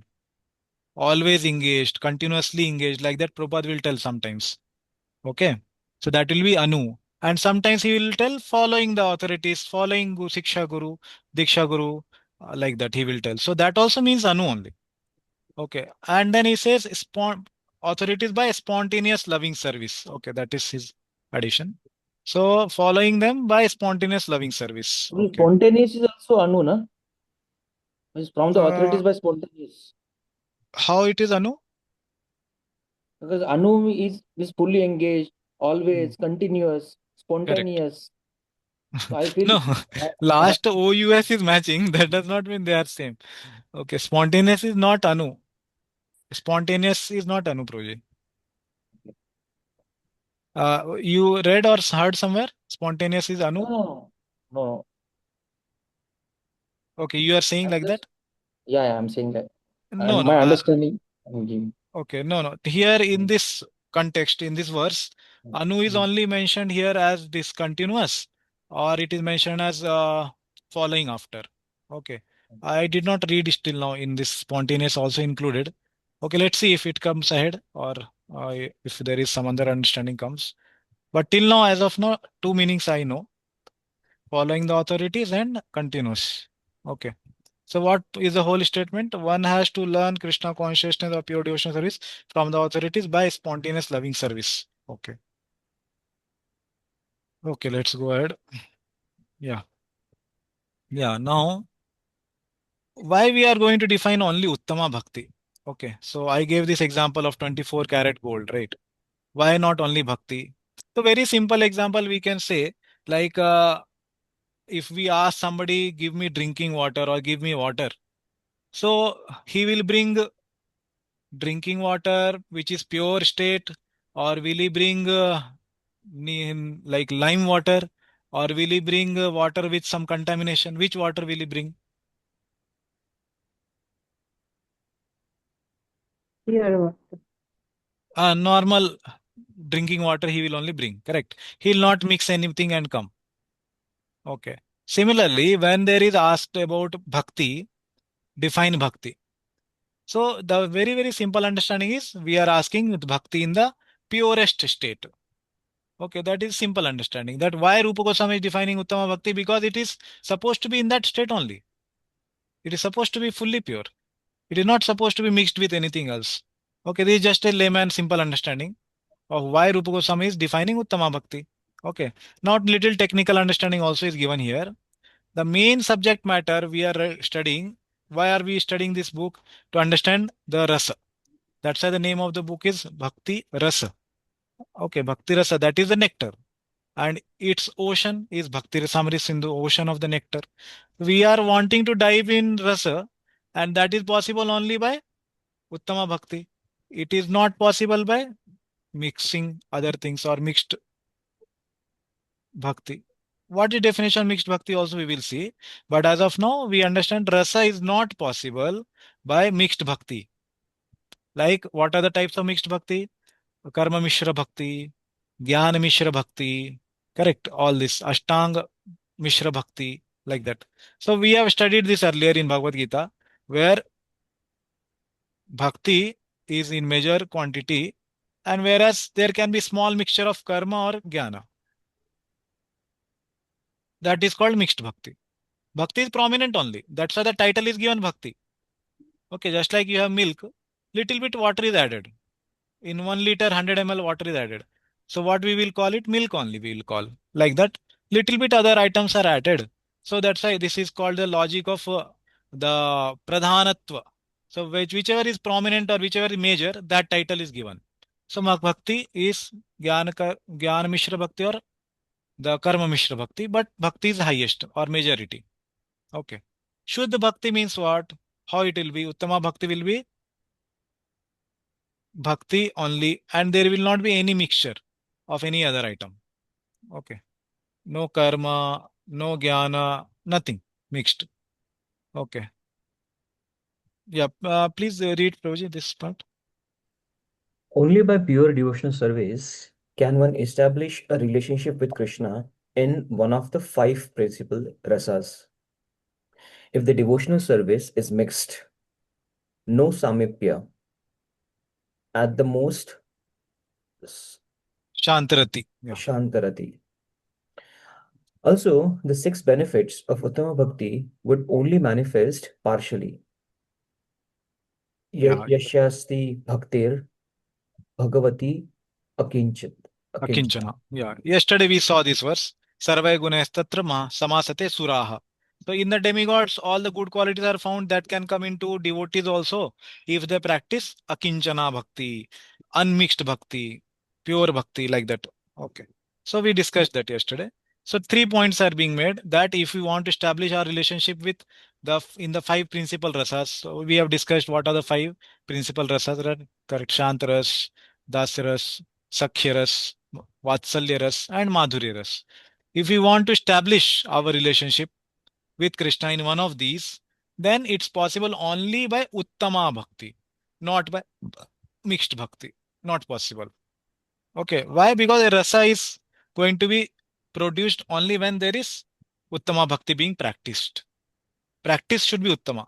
Always engaged, continuously engaged, like that Prabhupada will tell sometimes. Okay, so that will be Anu. And sometimes he will tell following the authorities, following Siksha Guru, Diksha Guru, like that he will tell. So that also means Anu only. Okay, and then he says authorities by spontaneous loving service. Okay, that is his addition. So following them by spontaneous loving service. Okay. Spontaneous is also Anu, na? It's from the Uh, authorities by spontaneous. how it is Anu? Because Anu is fully engaged, Hmm, always continuous, correct. spontaneous. So I feel No, that, last OUS is matching. That does not mean they are same. Okay, spontaneous is not Anu. Spontaneous is not Anu Proji. You read or heard somewhere? Spontaneous is Anu. no, no. Okay, you are saying I'm like that? just, yeah, I'm saying that. No, And no. my understanding, I'm giving. Okay, no, no. Here in this context, in this verse, Anu is Mm. only mentioned here as discontinuous, or it is mentioned as following after. Okay, I did not read it till now. In this spontaneous also included. Okay, let's see if it comes ahead or if there is some other understanding comes. But till now, as of now, two meanings I know: following the authorities and continuous. Okay. So what is the whole statement? One has to learn Krishna consciousness or pure devotional service from the authorities by spontaneous loving service. Okay. Okay, let's go ahead. Yeah. Yeah. Now, why we are going to define only Uttama Bhakti? Okay. So I gave this example of 24 karat gold, right? Why not only Bhakti? So very simple example we can say, like if we ask somebody, give me drinking water or give me water. So he will bring drinking water which is pure state, or will he bring like lime water, or will he bring water with some contamination? Which water will he bring? Pure water. Normal drinking water he will only bring, correct? He'll not mix anything and come. Okay, similarly when there is asked about bhakti, define bhakti. So the very simple understanding is we are asking with bhakti in the purest state. Okay, that is simple understanding. That why Rupa Goswami is defining Uttama Bhakti, because it is supposed to be in that state only. It is supposed to be fully pure. It is not supposed to be mixed with anything else. Okay, this is just a layman simple understanding of why Rupa Goswami is defining Uttama Bhakti. Okay. Not little technical understanding also is given here. The main subject matter we are studying. Why are we studying this book? To understand the rasa. That's why the name of the book is Bhakti Rasa. Okay, Bhakti Rasa, that is the nectar. And its ocean is Bhakti Rasamrita Sindhu, ocean of the nectar. We are wanting to dive in rasa, and that is possible only by Uttama Bhakti. It is not possible by mixing other things or mixed Bhakti. What is definition of mixed Bhakti also we will see. But as of now, we understand rasa is not possible by mixed Bhakti. Like what are the types of mixed Bhakti? Karma Mishra Bhakti, Jnana Mishra Bhakti, correct? All this, Ashtanga Mishra Bhakti, like that. So we have studied this earlier in Bhagavad Gita, where Bhakti is in major quantity, and whereas there can be small mixture of karma or jnana. That is called mixed Bhakti. Bhakti is prominent only. That's why the title is given Bhakti. Okay, just like you have milk, little bit water is added. In 1 liter, 100 ml water is added. So what we will call it? Milk only we will call. Like that, little bit other items are added. So that's why this is called the logic of the pradhanatva. So whichever is prominent or whichever is major, that title is given. So Bhakti is Jnana Mishra Bhakti or the Karma Mishra Bhakti, but Bhakti is highest or majority. Okay. Shuddha Bhakti means what? How it will be? Uttama Bhakti will be Bhakti only, and there will not be any mixture of any other item. Okay. No karma, no jnana, nothing mixed. Okay. Yeah. Please read, Prabhuji, this part. Only by pure devotional service can one establish a relationship with Krishna in one of the five principal rasas. If the devotional service is mixed, no samipya, at the most Shantarati. Yeah. shantarati. Also, the six benefits of Uttama Bhakti would only manifest partially. Yeah. Yashyasti bhaktir bhagavati akinchit. Akinchana. Yeah. Yesterday we saw this verse. Sarvai gunestatra samasate suraha. So in the demigods, all the good qualities are found that can come into devotees also if they practice akinchana bhakti, unmixed bhakti, pure bhakti, like that. Okay. So we discussed that yesterday. So 3 points are being made that if we want to establish our relationship with in the five principal rasas, so we have discussed what are the five principal rasas, right? Correct. Shantaras, Dasyaras, Sakhyaras, Vatsalyaras, and Madhuryaras. If we want to establish our relationship with Krishna in one of these, then it's possible only by Uttama Bhakti, not by mixed Bhakti. Not possible. Okay. Why? Because a rasa is going to be produced only when there is Uttama Bhakti being practiced. Practice should be Uttama.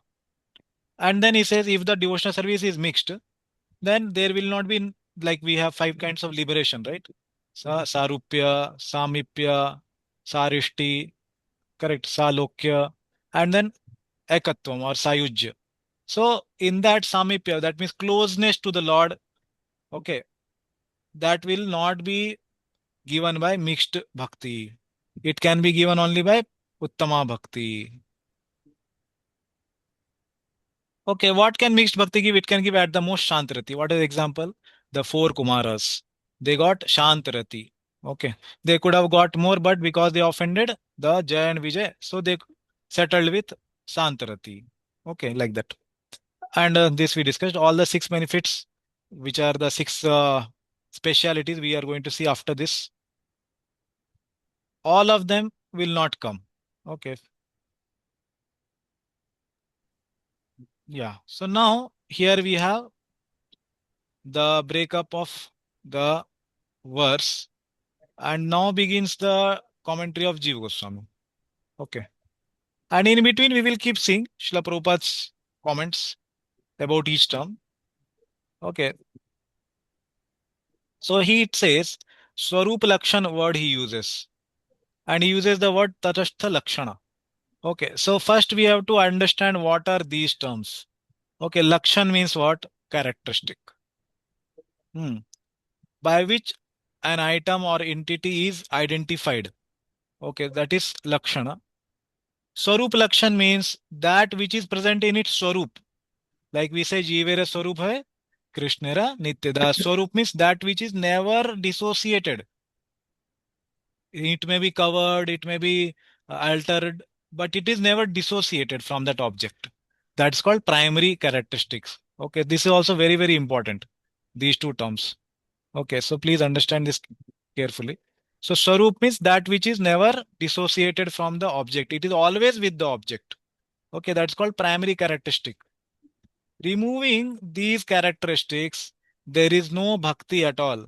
And then he says if the devotional service is mixed, then there will not be, like we have five kinds of liberation, right? Sarupya, Samipya, Sarishti, correct, Salokya, and then Ekatvam or Sayujya. So in that Samipya, that means closeness to the Lord, okay, that will not be given by mixed bhakti. It can be given only by Uttama Bhakti. Okay, what can mixed bhakti give? It can give at the most Shantarati. What is the example? The four Kumaras. They got Shantarati. Okay. They could have got more, but because they offended the Jay and Vijay, so they settled with Shantarati. Okay, like that. And this we discussed. All the six benefits, which are the six specialities we are going to see after this. All of them will not come. Okay. Yeah. So now here we have the breakup of the verse, and now begins the commentary of Jiva Goswami. Okay. And in between, we will keep seeing Srila Prabhupada's comments about each term. Okay. So he says, Swarup Lakshan word he uses. And he uses the word Tatastha Lakshana. Okay. So first we have to understand what are these terms. Okay. Lakshan means what? Characteristic. By which an item or entity is identified. Okay, that is Lakshana. Swarup Lakshan means that which is present in its Swarup. Like we say, Jivera Swarup hai, Krishnera Nityada. Swarup means that which is never dissociated. It may be covered, it may be altered, but it is never dissociated from that object. That's called primary characteristics. Okay, this is also very, very important. These two terms. Okay, so please understand this carefully. So Swarup means that which is never dissociated from the object. It is always with the object. Okay, that's called primary characteristic. Removing these characteristics, there is no bhakti at all.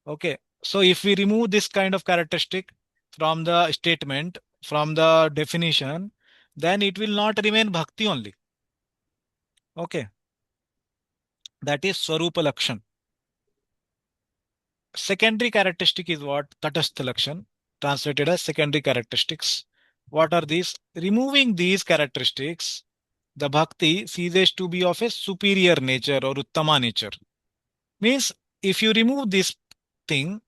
Okay, so if we remove this kind of characteristic from the statement, from the definition, then it will not remain bhakti only. Okay, that is Swarupa Lakshan. Secondary characteristic is what? Tatastha Lakshan, translated as secondary characteristics. What are these? Removing these characteristics, the bhakti ceases to be of a superior nature or Uttama nature. Means if you remove this thing,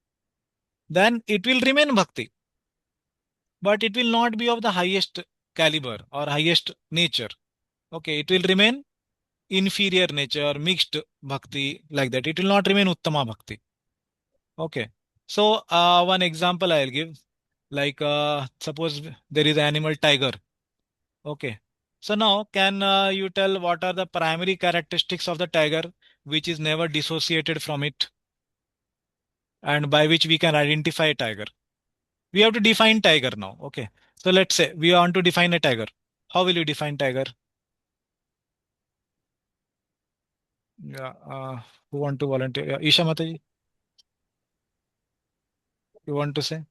then it will remain bhakti, but it will not be of the highest caliber or highest nature. Okay, it will remain inferior nature, mixed bhakti, like that. It will not remain Uttama bhakti. Okay, so one example I'll give, like suppose there is animal tiger. Okay, so now can you tell what are the primary characteristics of the tiger which is never dissociated from it, and by which we can identify a tiger? We have to define tiger now. Okay, so let's say we want to define a tiger. How will you define tiger? Yeah, who want to volunteer? Yeah, Isha Mataji, you want to say?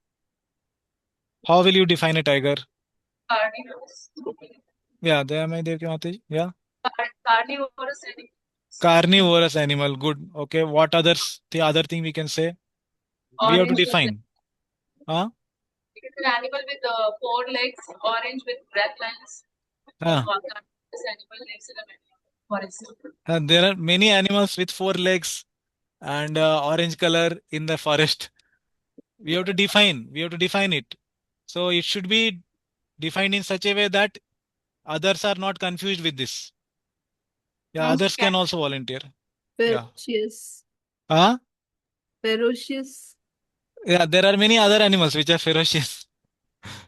How will you define a tiger? Carnivorous. Yeah, there may Devki Mataji. Yeah, Carnivorous animal. carnivorous animal. Good. Okay, what others? The other thing we can say? We have to Orange with define. Huh? it's an animal with four legs, orange with black lines. Huh. This animal lives in a forest. There are many animals with four legs and orange color in the forest. We have to define. We have to define it. So it should be defined in such a way that others are not confused with this. Yeah, others can also volunteer. Yeah. Ferocious. Huh? Ferocious. Yeah, there are many other animals which are ferocious.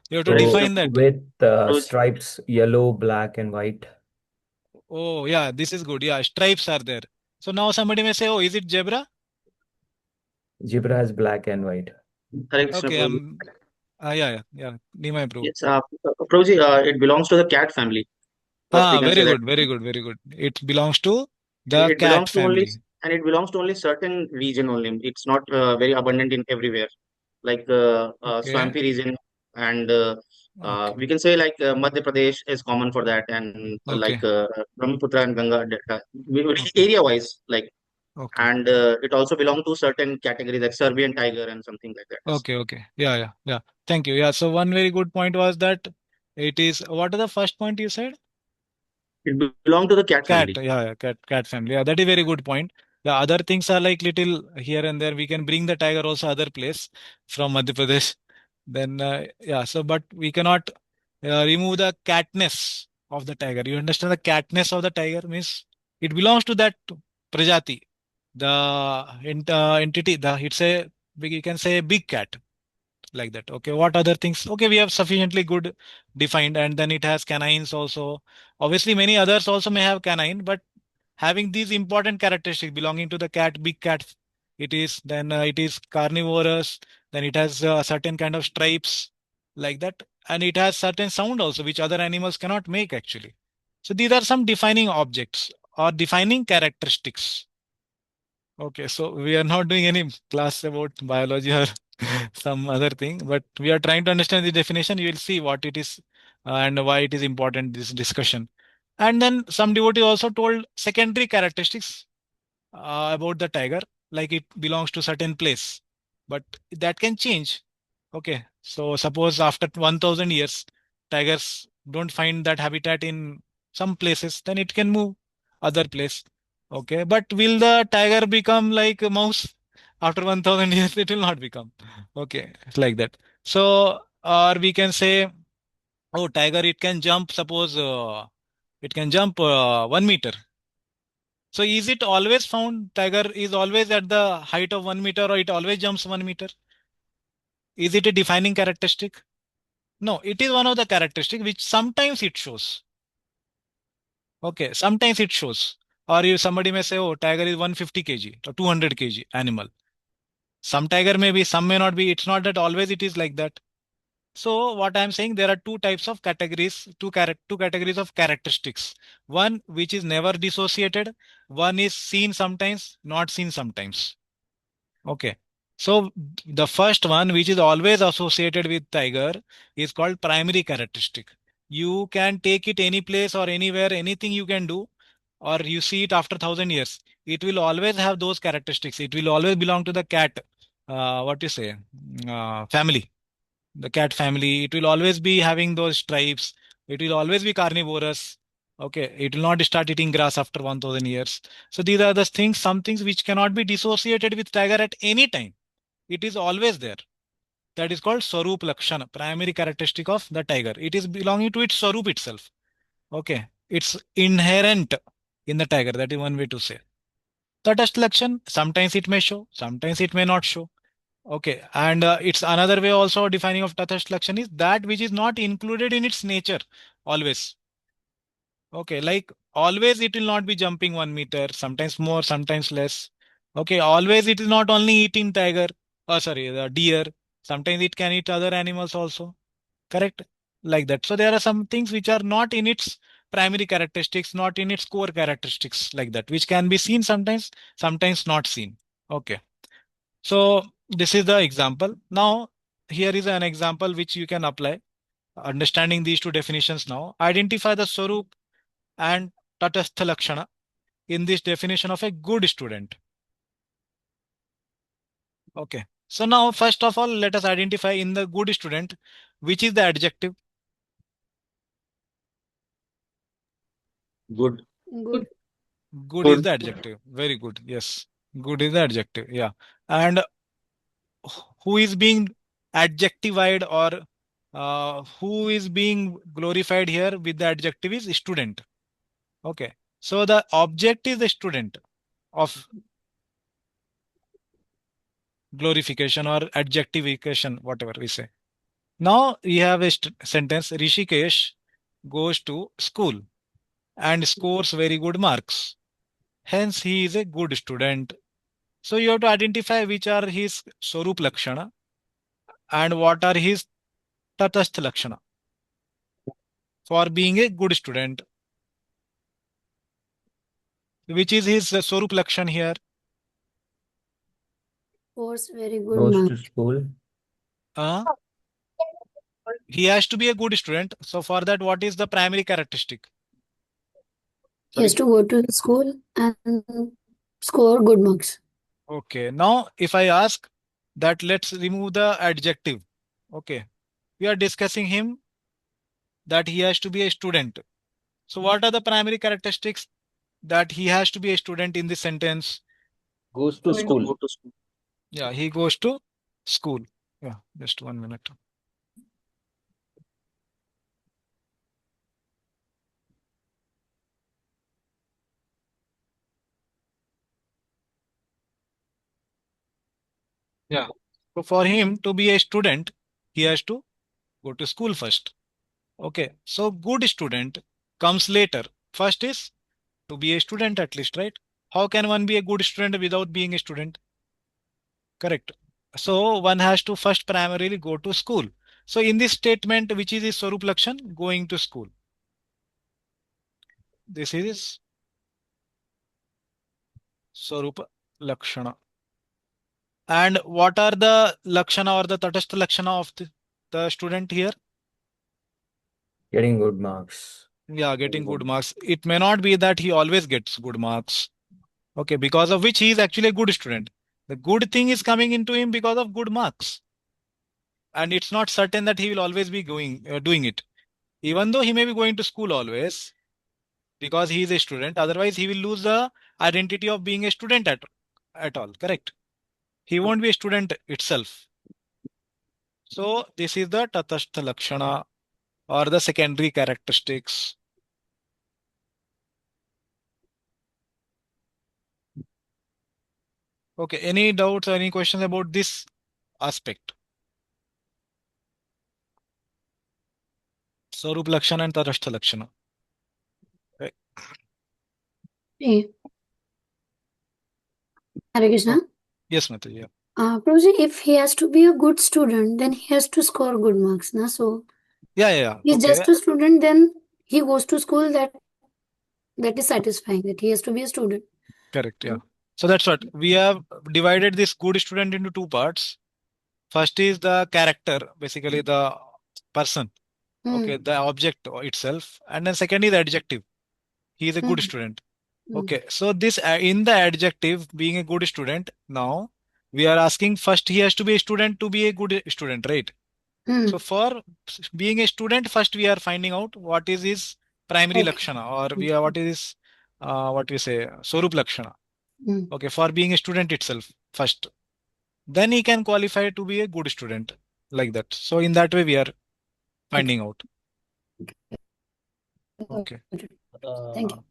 You have to So define that. with stripes, yellow, black, and white. Oh, yeah, this is good. Yeah, stripes are there. So now somebody may say, oh, is it zebra? Zebra has black and white. Correct, Okay, Prabhuji. yeah. Nima approve. Yes, Prabhuji, it belongs to the cat family. First, we can Very say that good, very good, very good. It belongs to and the it cat belongs to only family. certain region only. It's not very abundant in everywhere, like Okay, swampy region, and okay, we can say like Madhya Pradesh is common for that, and okay, like Brahmaputra and Ganga Delta, okay, area wise, like, okay, and it also belongs to certain categories like Serbian tiger and something like that. okay. Yeah. Thank you. Yeah, so one very good point was that it is, what are the first point you said? It belongs to the cat Cat, family. yeah, cat family. Yeah, that is very good point. The other things are like little here and there. We can bring the tiger also other place from Madhya Pradesh. Then, yeah, so but we cannot remove the catness of the tiger. You understand the catness of the tiger means it belongs to that prajati, the entity. It's a you can say a big cat, like that. Okay, what other things? Okay, we have sufficiently good defined, and then it has canines also. Obviously, many others also may have canine, but having these important characteristics belonging to the cat, big cat, it is then it is carnivorous. Then it has certain kind of stripes, like that, and it has certain sound also, which other animals cannot make actually. So these are some defining objects or defining characteristics. Okay, so we are not doing any class about biology or some other thing, but we are trying to understand the definition. You will see what it is and why it is important, this discussion. And then some devotee also told secondary characteristics about the tiger, like it belongs to certain place, but that can change. Okay, so suppose after 1000 years, tigers don't find that habitat in some places, then it can move other place. Okay, but will the tiger become like a mouse? After 1000 years, it will not become. Okay, it's like that. So, or we can say, oh, tiger, it can jump, suppose it can jump 1 meter. So, is it always found tiger is always at the height of 1 meter, or it always jumps 1 meter? Is it a defining characteristic? No, it is one of the characteristics which sometimes it shows. Okay, sometimes it shows. Or you somebody may say, oh, tiger is 150 kg or 200 kg animal. Some tiger may be, some may not be. It's not that always it is like that. So what I'm saying, there are two types of categories, two categories of characteristics. One which is never dissociated. One is seen sometimes, not seen sometimes. Okay. So the first one, which is always associated with tiger, is called primary characteristic. You can take it any place or anywhere, anything you can do, or you see it after 1,000 years. It will always have those characteristics. It will always belong to the cat. What you say? Family. The cat family. It will always be having those stripes. It will always be carnivorous. Okay. It will not start eating grass after 1,000 years. So these are the things, some things which cannot be dissociated with tiger at any time. It is always there. That is called Swarup Lakshana, primary characteristic of the tiger. It is belonging to its Swarup itself. Okay. It's inherent in the tiger. That is one way to say. Tatastha Lakshan, sometimes it may show, sometimes it may not show. Okay. And it's another way also defining of Tatastha Lakshan is that which is not included in its nature always. Okay. Like always it will not be jumping 1 meter, sometimes more, sometimes less. Okay. Always it is not only eating tiger. Oh, sorry, the deer. Sometimes it can eat other animals also. Correct? Like that. So there are some things which are not in its primary characteristics, not in its core characteristics, like that, which can be seen sometimes, sometimes not seen. Okay. So this is the example. Now, here is an example which you can apply. Understanding these two definitions now, identify the Swarup and Tatastha Lakshana in this definition of a good student. Okay. So now, first of all, let us identify in the good student, which is the adjective. Good. Good. Good is the adjective. Very good. Yes. Good is the adjective. Yeah. And who is being adjectivified, or who is being glorified here with the adjective is student. Okay. So the object is the student of glorification or adjectivification, whatever we say. Now we have a sentence, Rishikesh goes to school and scores very good marks. Hence, he is a good student. So you have to identify which are his Swarup Lakshana and what are his Tatastha Lakshana for being a good student. Which is his Swarup Lakshan here? Scores very good Goes mark. to school. He has to be a good student. So for that, what is the primary characteristic? He has to go to school and score good marks. Okay. Now, if I ask that, let's remove the adjective. Okay. We are discussing him that he has to be a student. So what are the primary characteristics that he has to be a student in this sentence? Goes to school. Go to school. Yeah, he goes to school. Yeah, just 1 minute. Yeah. So for him to be a student, he has to go to school first. Okay. So good student comes later. First is to be a student at least, right? How can one be a good student without being a student? Correct. So one has to first primarily go to school. So in this statement, which is his Swarup Lakshan? Going to school. This is Swarup Lakshana. And what are the Lakshana or the Tatastha Lakshana of the student here? Getting good marks. Yeah, getting good marks. It may not be that he always gets good marks. Okay, because of which he is actually a good student. The good thing is coming into him because of good marks. And it's not certain that he will always be doing it. Even though he may be going to school always, because he is a student, otherwise he will lose the identity of being a student at all. Correct? he won't be a student itself. So this is the Tatastha Lakshana or the secondary characteristics. Okay, any doubts or any questions about this aspect? Swarup Lakshana and Tatastha Lakshana. Right. Yeah. Hare Krishna. Yes, Mataji. Yeah. Prabhuji, if he has to be a good student, then he has to score good marks, na? So Yeah. he's Okay. just a student, then he goes to school, that is satisfying, that he has to be a student. Correct. Yeah. So that's what we have divided this good student into two parts. First is the character, basically the person. Okay, the object itself, and then second is the adjective. He is a good student. Okay, so this in the adjective being a good student, now we are asking first he has to be a student to be a good student, right? So for being a student, first we are finding out what is his primary lakshana, or we are what is what we say Swarup lakshana. Okay, for being a student itself first, then he can qualify to be a good student, like that. So in that way we are finding out. Okay. Thank you.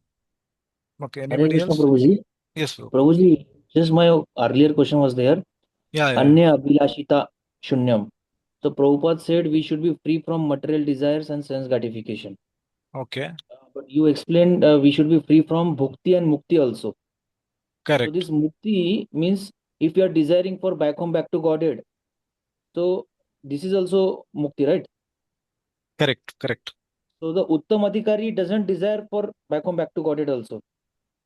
Okay. Hare Anybody Krishna, else? Prabhuji. Yes, bro. Prabhuji, just my earlier question was there. Yeah. Anya abhilashita shunyam. So Prabhupada said we should be free from material desires and sense gratification. Okay. But you explained we should be free from bhukti and mukti also. Correct. So this mukti means if you are desiring for back home, back to Godhead, so this is also mukti, right? Correct. So the Uttama Adhikari doesn't desire for back home, back to Godhead also.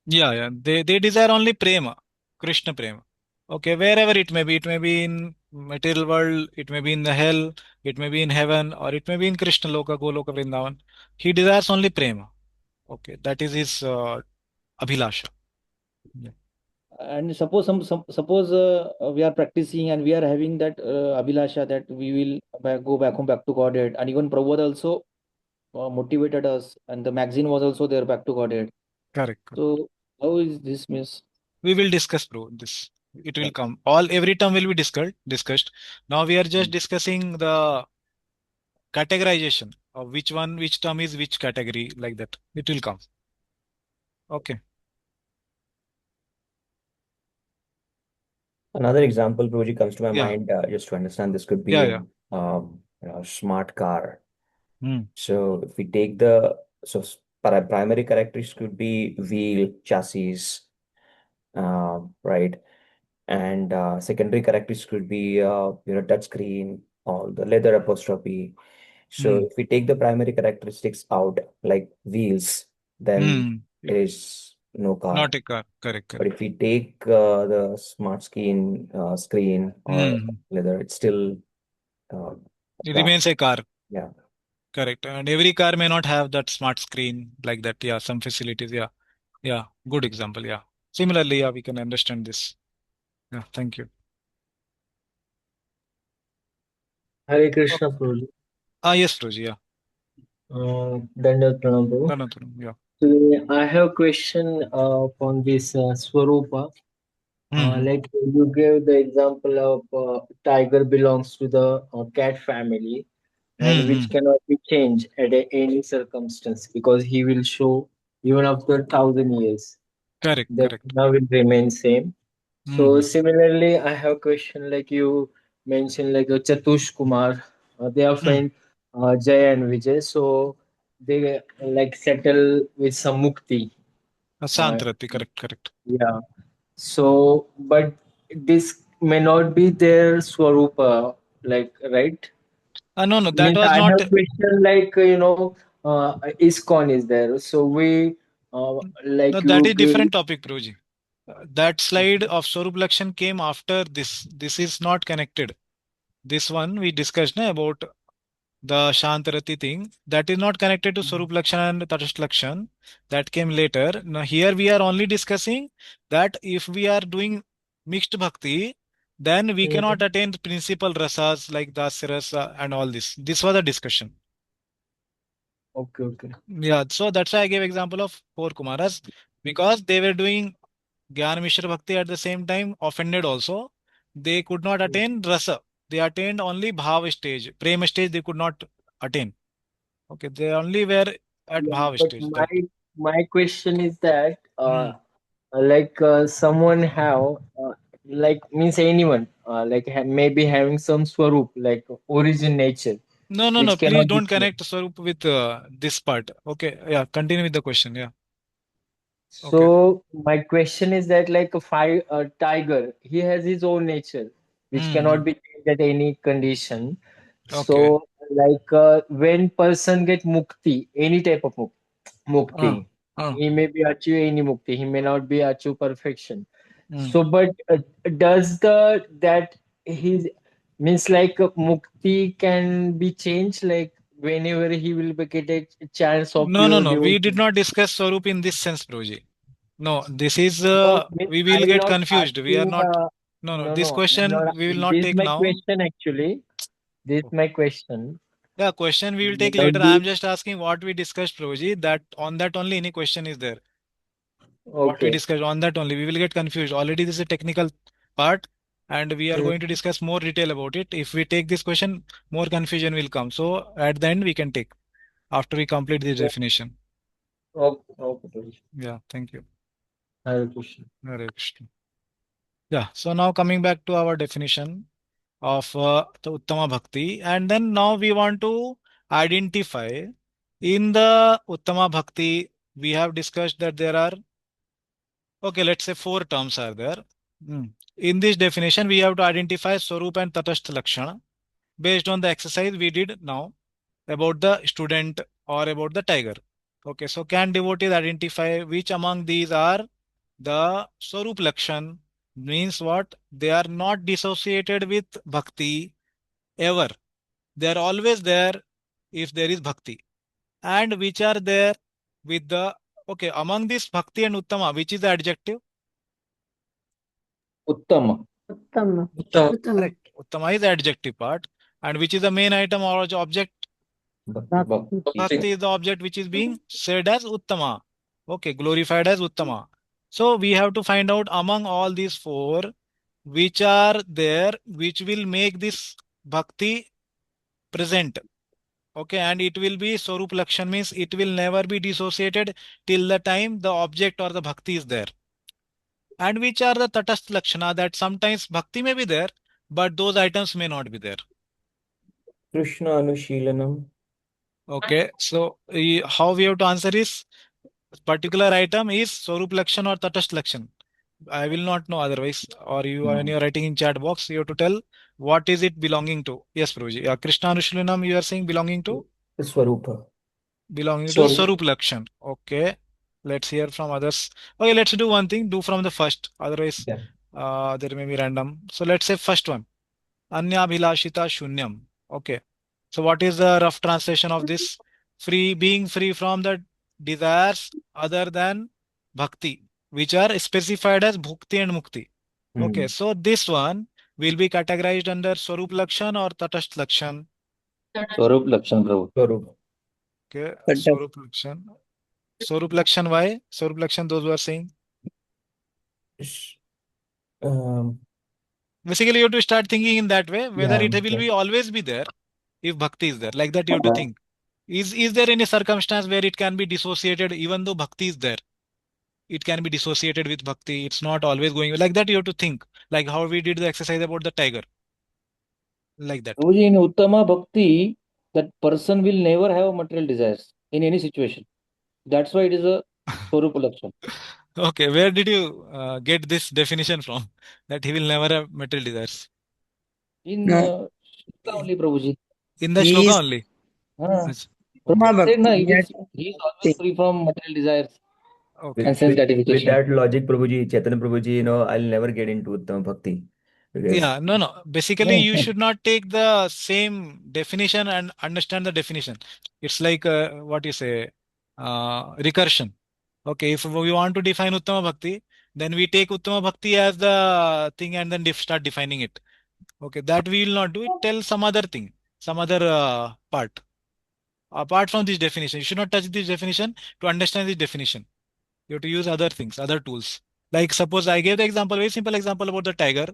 Yeah. They desire only prema, Krishna prema. Okay, wherever it may be in material world, it may be in the hell, it may be in heaven, or it may be in Krishna Loka, Goloka, Vrindavan. He desires only prema. Okay, that is his abhilasha. Yeah. And suppose suppose we are practicing and we are having that abhilasha that we will go back home, back to Godhead, and even Prabhupada also motivated us, and the magazine was also there, back to Godhead. Correct. So how is this miss? We will discuss, bro. This it will come. Every term will be discussed. Now we are just discussing the categorization of which term is which category, like that. It will come. Okay. Another example, Prabhuji, comes to my Yeah. mind, just to understand this could be Yeah. smart car. Hmm. So if we take primary characteristics could be wheel, chassis, right? And secondary characteristics could be touch screen, all the leather apostrophe. So if we take the primary characteristics out, like wheels, then it is no car. Not a car. Correct. But if we take the smart screen or leather, it's still It car. remains a car. Yeah. Correct. And every car may not have that smart screen like that. Yeah, some facilities. Yeah. Good example. Yeah. Similarly, yeah, we can understand this. Yeah. Thank you. Hare Krishna, Prabhuji. Yes, Proji. Yeah. Dandavat Pranam, Prabhu. Dandavat Pranam, yeah. So I have a question on this Swarupa. Like you gave the example of tiger belongs to the cat family, and which cannot be changed at any circumstance because he will show even after 1,000 years. Correct. The Krishna will remain same. So similarly, I have a question like you mentioned, like a Chatush Kumar, they are friend Jay and Vijay, so they like settle with some mukti. Santrati, correct. Yeah. So, but this may not be their Swarupa, like, right? No, that Means was I not. have question like, ISKCON is there. So we, like No, that you is different topic, Proji. That slide of Swarup Lakshan came after this. This is not connected. This one we discussed about the Shantarati thing. That is not connected to Swarup Lakshan and Tatastha Lakshan. That came later. Now here we are only discussing that if we are doing mixed bhakti, then we cannot attain principal rasas like Dasya rasa and all this. This was a discussion. Okay. Yeah, so that's why I gave example of four Kumaras, because they were doing Gyan Mishra Bhakti at the same time, offended also. they could not attain rasa. They attained only bhav stage. Prema stage they could not attain. Okay, they only were at Yeah, bhav but stage. That. my question is that Hmm. someone have like means anyone maybe having some swarup like origin nature No, no, no. which Please cannot be don't changed. connect Swarup with this part. Okay, yeah. Continue with the question. Yeah. Okay. So my question is that like a tiger, he has his own nature, which Hmm. cannot be changed at any condition. Okay. So when person get mukti, any type of Uh, mukti, uh, he may be achieve any mukti, he may not be achieve perfection. mm. So, but does the that his means like mukti can be changed like whenever he will be get a chance of No, no, pure no. We did devotion? not discuss Swarup in this sense, Proji. No, this is, No, means we will I'm get not confused. We are asking. not, no, no. No, This no, I'm not. question we will not This is take my now. question actually. This is my question. Yeah, question we will take later. I Maybe am just asking what we discussed, Proji, that on that only any question is there. What we okay. discussed on that only. We will get confused. Already this is a technical part and we are Mm, going to discuss more detail about it. If we take this question, more confusion will come. So at the end we can take after we complete this o- definition. okay, okay. Yeah, thank you. Hare Krishna. Hare Krishna. Yeah, so now coming back to our definition of the Uttama Bhakti, and then now we want to identify in the Uttama Bhakti, we have discussed that there are, okay, let's say four terms are there. Hmm. In this definition, we have to identify Swarup and Tatastha Lakshana based on the exercise we did now about the student or about the tiger. Okay, so can devotees identify which among these are the Swarup Lakshan means what? They are not dissociated with Bhakti ever. They are always there if there is Bhakti. And which are there with the, okay, among this Bhakti and Uttama, which is the adjective? Uttama. Uttama. Uttama. Uttama. Correct. Uttama is the adjective part. And which is the main item or object? Bhakti. Bhakti. Bhakti is the object which is being said as Uttama. Okay, glorified as Uttama. So we have to find out among all these four which are there, which will make this Bhakti present. Okay, and it will be Swarup Lakshan means it will never be dissociated till the time the object or the Bhakti is there. And which are the Tatastha Lakshana that sometimes Bhakti may be there, but those items may not be there. Krishna Anushilanam. Okay, so how we have to answer is particular item is Swarup Lakshan or Tatastha Lakshan. I will not know otherwise. Or you, when you are writing in chat box, you have to tell what is it belonging to. Yes, Prabhuji. Krishna Anushlanam, you are saying belonging to? Swarupa. Belonging to Sorry. Swarup Lakshan. Okay. Let's hear from others. Okay, let's do one thing. Do from the first. Otherwise, Yeah. there may be random. So let's say first one. Anyabhilashita Shunyam. Okay. So what is the rough translation of this? Free, being free from the desires other than bhakti, which are specified as bhukti and mukti. Okay, Hmm. so this one will be categorized under Swarup Lakshan or Tatastha Lakshan. Swarup Lakshan, Prabhu. Swarupa. Okay, Tattva. Swarup Lakshan. Swarup Lakshan, why? Swarup Lakshan, those who are saying. Sh- Um, Basically, you have to start thinking in that way, whether yeah. it will be always be there if bhakti is there. Like that, you have to think. Is there any circumstance where it can be dissociated even though bhakti is there? It can be dissociated with bhakti. It's not always going like that. You have to think like how we did the exercise about the tiger, like that. Prabhuji, in Uttama Bhakti, that person will never have material desires in any situation. That's why it is a Swarup Lakshan. Okay, where did you get this definition from? That he will never have material desires. In No, Shloka only, Prabhuji. In the he shloka is only. Ah, Ach- Okay. Uttama Prabhuji said, Bhakti. na, He has he is always thing. free from material desires Okay. and sense With gratification. that logic, Prabhuji, Chaitanya Prabhuji, I'll never get into Uttama Bhakti because Yeah, no, no. Basically, No. you should not take the same definition and understand the definition. It's like what you say, recursion. Okay, if we want to define Uttama Bhakti, then we take Uttama Bhakti as the thing and then start defining it. Okay, that we will not do it. Tell some other thing, some other part. Apart from this definition, you should not touch this definition to understand this definition. You have to use other things, other tools. Like suppose I gave the example, very simple example about the tiger.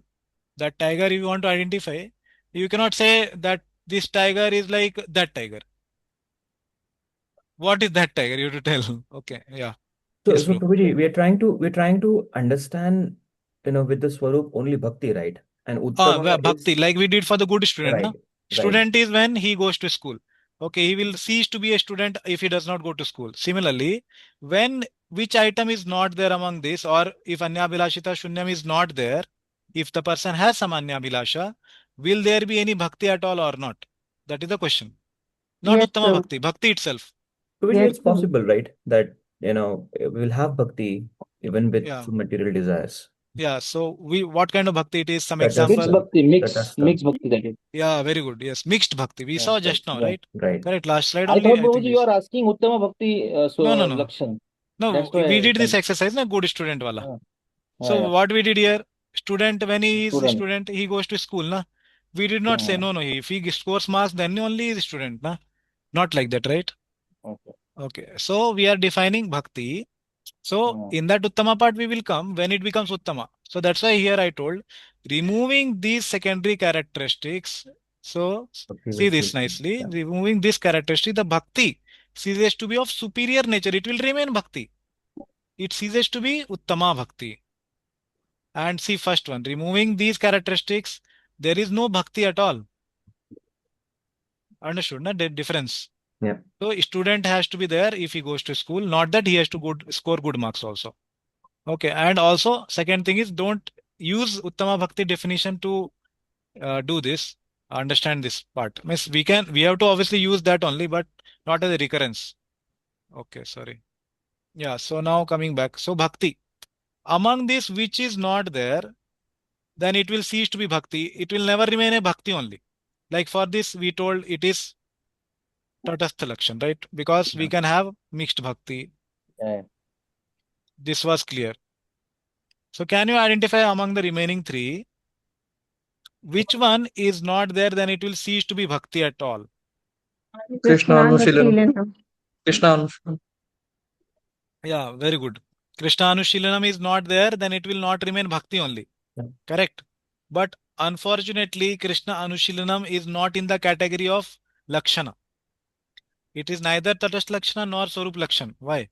That tiger you want to identify, you cannot say that this tiger is like that tiger. What is that tiger? You have to tell. Okay, yeah. So, Yes, bro. Prabhuji, we're trying to understand, with the Swarup only bhakti, right? And Uttama Bhakti, is like we did for the good student, na? right, right. Student is when he goes to school. Okay, he will cease to be a student if he does not go to school. Similarly, when which item is not there among this, or if Anyabhilashita Shunyam is not there, if the person has some Anyabhilasha, will there be any bhakti at all or not? That is the question. Not Yes, Uttama Prabhu. Bhakti, Bhakti itself. Prabhuji, Yes, it's Prabhu. possible, right? That, we'll have bhakti even with Yeah. some material desires. Yeah. So what kind of bhakti it is? Some Mixed example. bhakti, mixed Tatastha. bhakti, that is. Yeah, very good. Yes, mixed bhakti. We Yeah, saw just now, yeah. right? Right. Correct. Last slide I only, thought, I think Prabhuji, you this. are asking Uttama Bhakti No. Lakshan. No, That's why we I did this can. exercise, na good student wala. So Yeah. what we did here, student when he is Student. student, he goes to school, na. We did not say no. If he scores marks, then only he is student, na. Not like that, right? Okay. Okay. So we are defining bhakti. So in that Uttama part we will come when it becomes Uttama. So that's why here I told removing these secondary characteristics. So Bhakti will see this cease. nicely. Yeah. Removing this characteristic, the bhakti ceases to be of superior nature. It will remain bhakti. It ceases to be Uttama bhakti. And see first one, removing these characteristics, there is no bhakti at all. Understood, na? The difference. Yeah. So student has to be there if he goes to school, not that he has to score good marks also. Okay, and also second thing is don't use Uttama Bhakti definition to do this, understand this part. Means we have to obviously use that only, but not as a recurrence. Okay, sorry. Yeah, so now coming back. So Bhakti. Among this which is not there, then it will cease to be Bhakti. It will never remain a Bhakti only. Like for this, we told it is Tatastha Lakshan, right? Because we can have mixed Bhakti. Yeah. This was clear. So can you identify among the remaining three which one is not there, then it will cease to be bhakti at all? Krishna Anushilanam. Krishna Anushilanam. Yeah, very good. Krishna Anushilanam is not there, then it will not remain bhakti only. Yeah. Correct. But unfortunately, Krishna Anushilanam is not in the category of Lakshana. It is neither Tatastha Lakshana nor Swarup Lakshan. Why?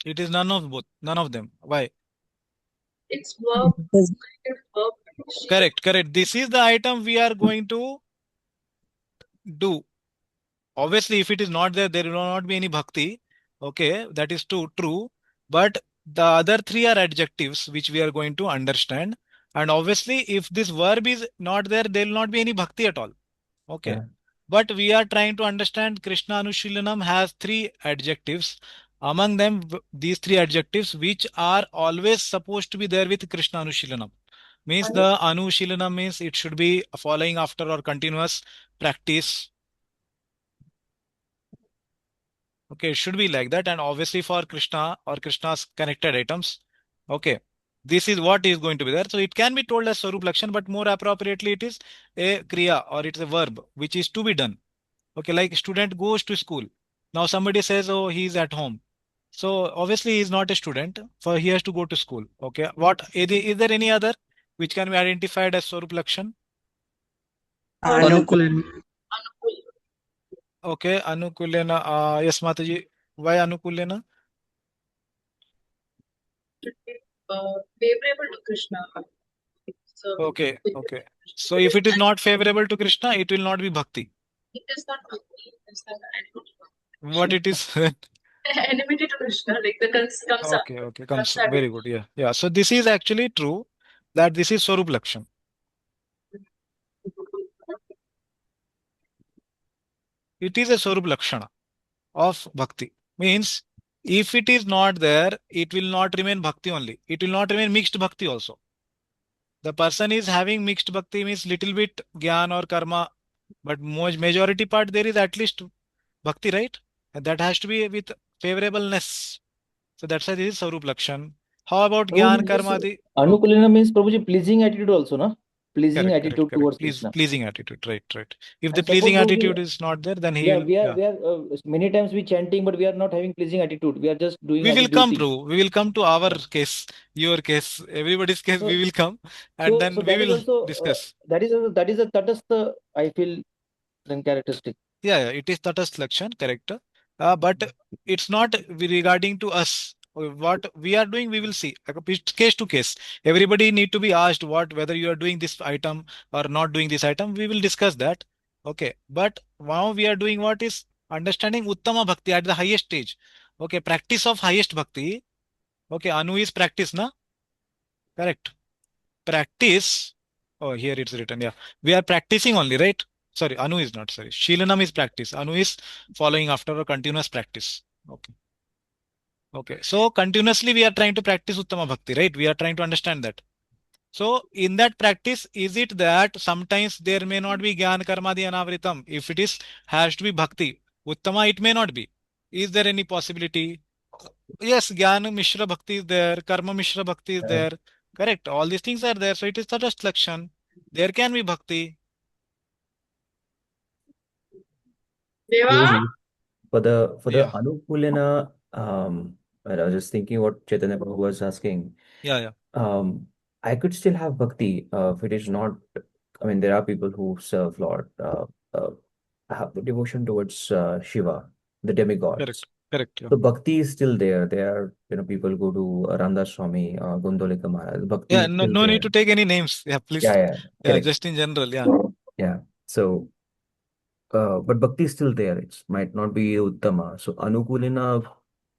It is none of both. None of them. Why? It's verb. Verb. Correct. This is the item we are going to do. Obviously, if it is not there, there will not be any bhakti. Okay, that is true. But the other three are adjectives which we are going to understand. And obviously, if this verb is not there, there will not be any bhakti at all. Okay. Yeah. But we are trying to understand Krishna Anushilanam has three adjectives. Among them, these three adjectives which are always supposed to be there with Krishna Anushilanam. Means the Anushilanam means it should be following after or continuous practice. Okay, it should be like that. And obviously for Krishna or Krishna's connected items, okay, this is what is going to be there. So it can be told as Swarup Lakshan, but more appropriately it is a Kriya or it's a verb which is to be done. Okay, like student goes to school. Now somebody says, oh, he's at home. So obviously he is not a student, for he has to go to school. Okay, is there any other which can be identified as Swarup Lakshan? Anukul. Okay, Anukulena. Yes, Mataji. Why Anukulena? Favorable to Krishna. So Okay. So if it is not favorable to Krishna, it will not be bhakti. it is not bhakti. It's an What it is? enmity to Krishna, like the kamsa. Okay. Kamsa. Very good. Yeah. So this is actually true that this is Swarup Lakshan. It is a Swarup Lakshana of bhakti. Means if it is not there, it will not remain bhakti only. It will not remain mixed bhakti also. The person is having mixed bhakti means little bit gyan or karma, but majority part there is at least bhakti, right? And that has to be with favorableness. So that's why this is Swarup Lakshan. How about Gyan Karma? Anukulena means Prabhuji pleasing attitude also, no? pleasing Correct, attitude towards Krishna. pleasing attitude, right. If the And pleasing suppose attitude is not there, then he we are will, we are many times we chanting, but we are not having pleasing attitude. We are just doing we as a will come, duty. Prabhu. We will come to our Yeah. case, your case, everybody's case. So We will come, and then so we that is will also discuss. that is a tatastha, I feel, characteristic. Yeah, it is Tatast Lakshan, correct. But it's not regarding to us. What we are doing, we will see. It's case to case. Everybody need to be asked whether you are doing this item or not doing this item. We will discuss that. Okay. But now we are doing what is understanding Uttama Bhakti at the highest stage. Okay. Practice of highest Bhakti. Okay. Anu is practice, na? Correct. Practice. Oh, here it's written. Yeah. We are practicing only, right? Sorry, Anu is not. Sorry. Shilanam is practice. Anu is following after a continuous practice. Okay. Okay. So continuously we are trying to practice Uttama Bhakti, right? We are trying to understand that. So in that practice, is it that sometimes there may not be Gyan Karmadi Anavritam? If it is has to be Bhakti. Uttama, it may not be. Is there any possibility? Yes, Gyan Mishra Bhakti is there, Karma Mishra Bhakti is there. Correct. All these things are there. So it is Tatast Lakshan. There can be Bhakti. Deva? For the Yeah. Anukulena, well, I was just thinking what Chaitanya Prabhu was asking. Yeah. I could still have bhakti if it is not. I mean, there are people who serve Lord, have the devotion towards Shiva, the demigods. Correct. Yeah. So bhakti is still there. There are, people go to Ramdas Swami, Gondolika Maharaj. Bhakti Yeah. is No, still no need there. to take any names. Yeah, please. Yeah, Yeah, correct. just in general. Yeah. Yeah. So, but bhakti is still there. It might not be Uttama. So Anukulina,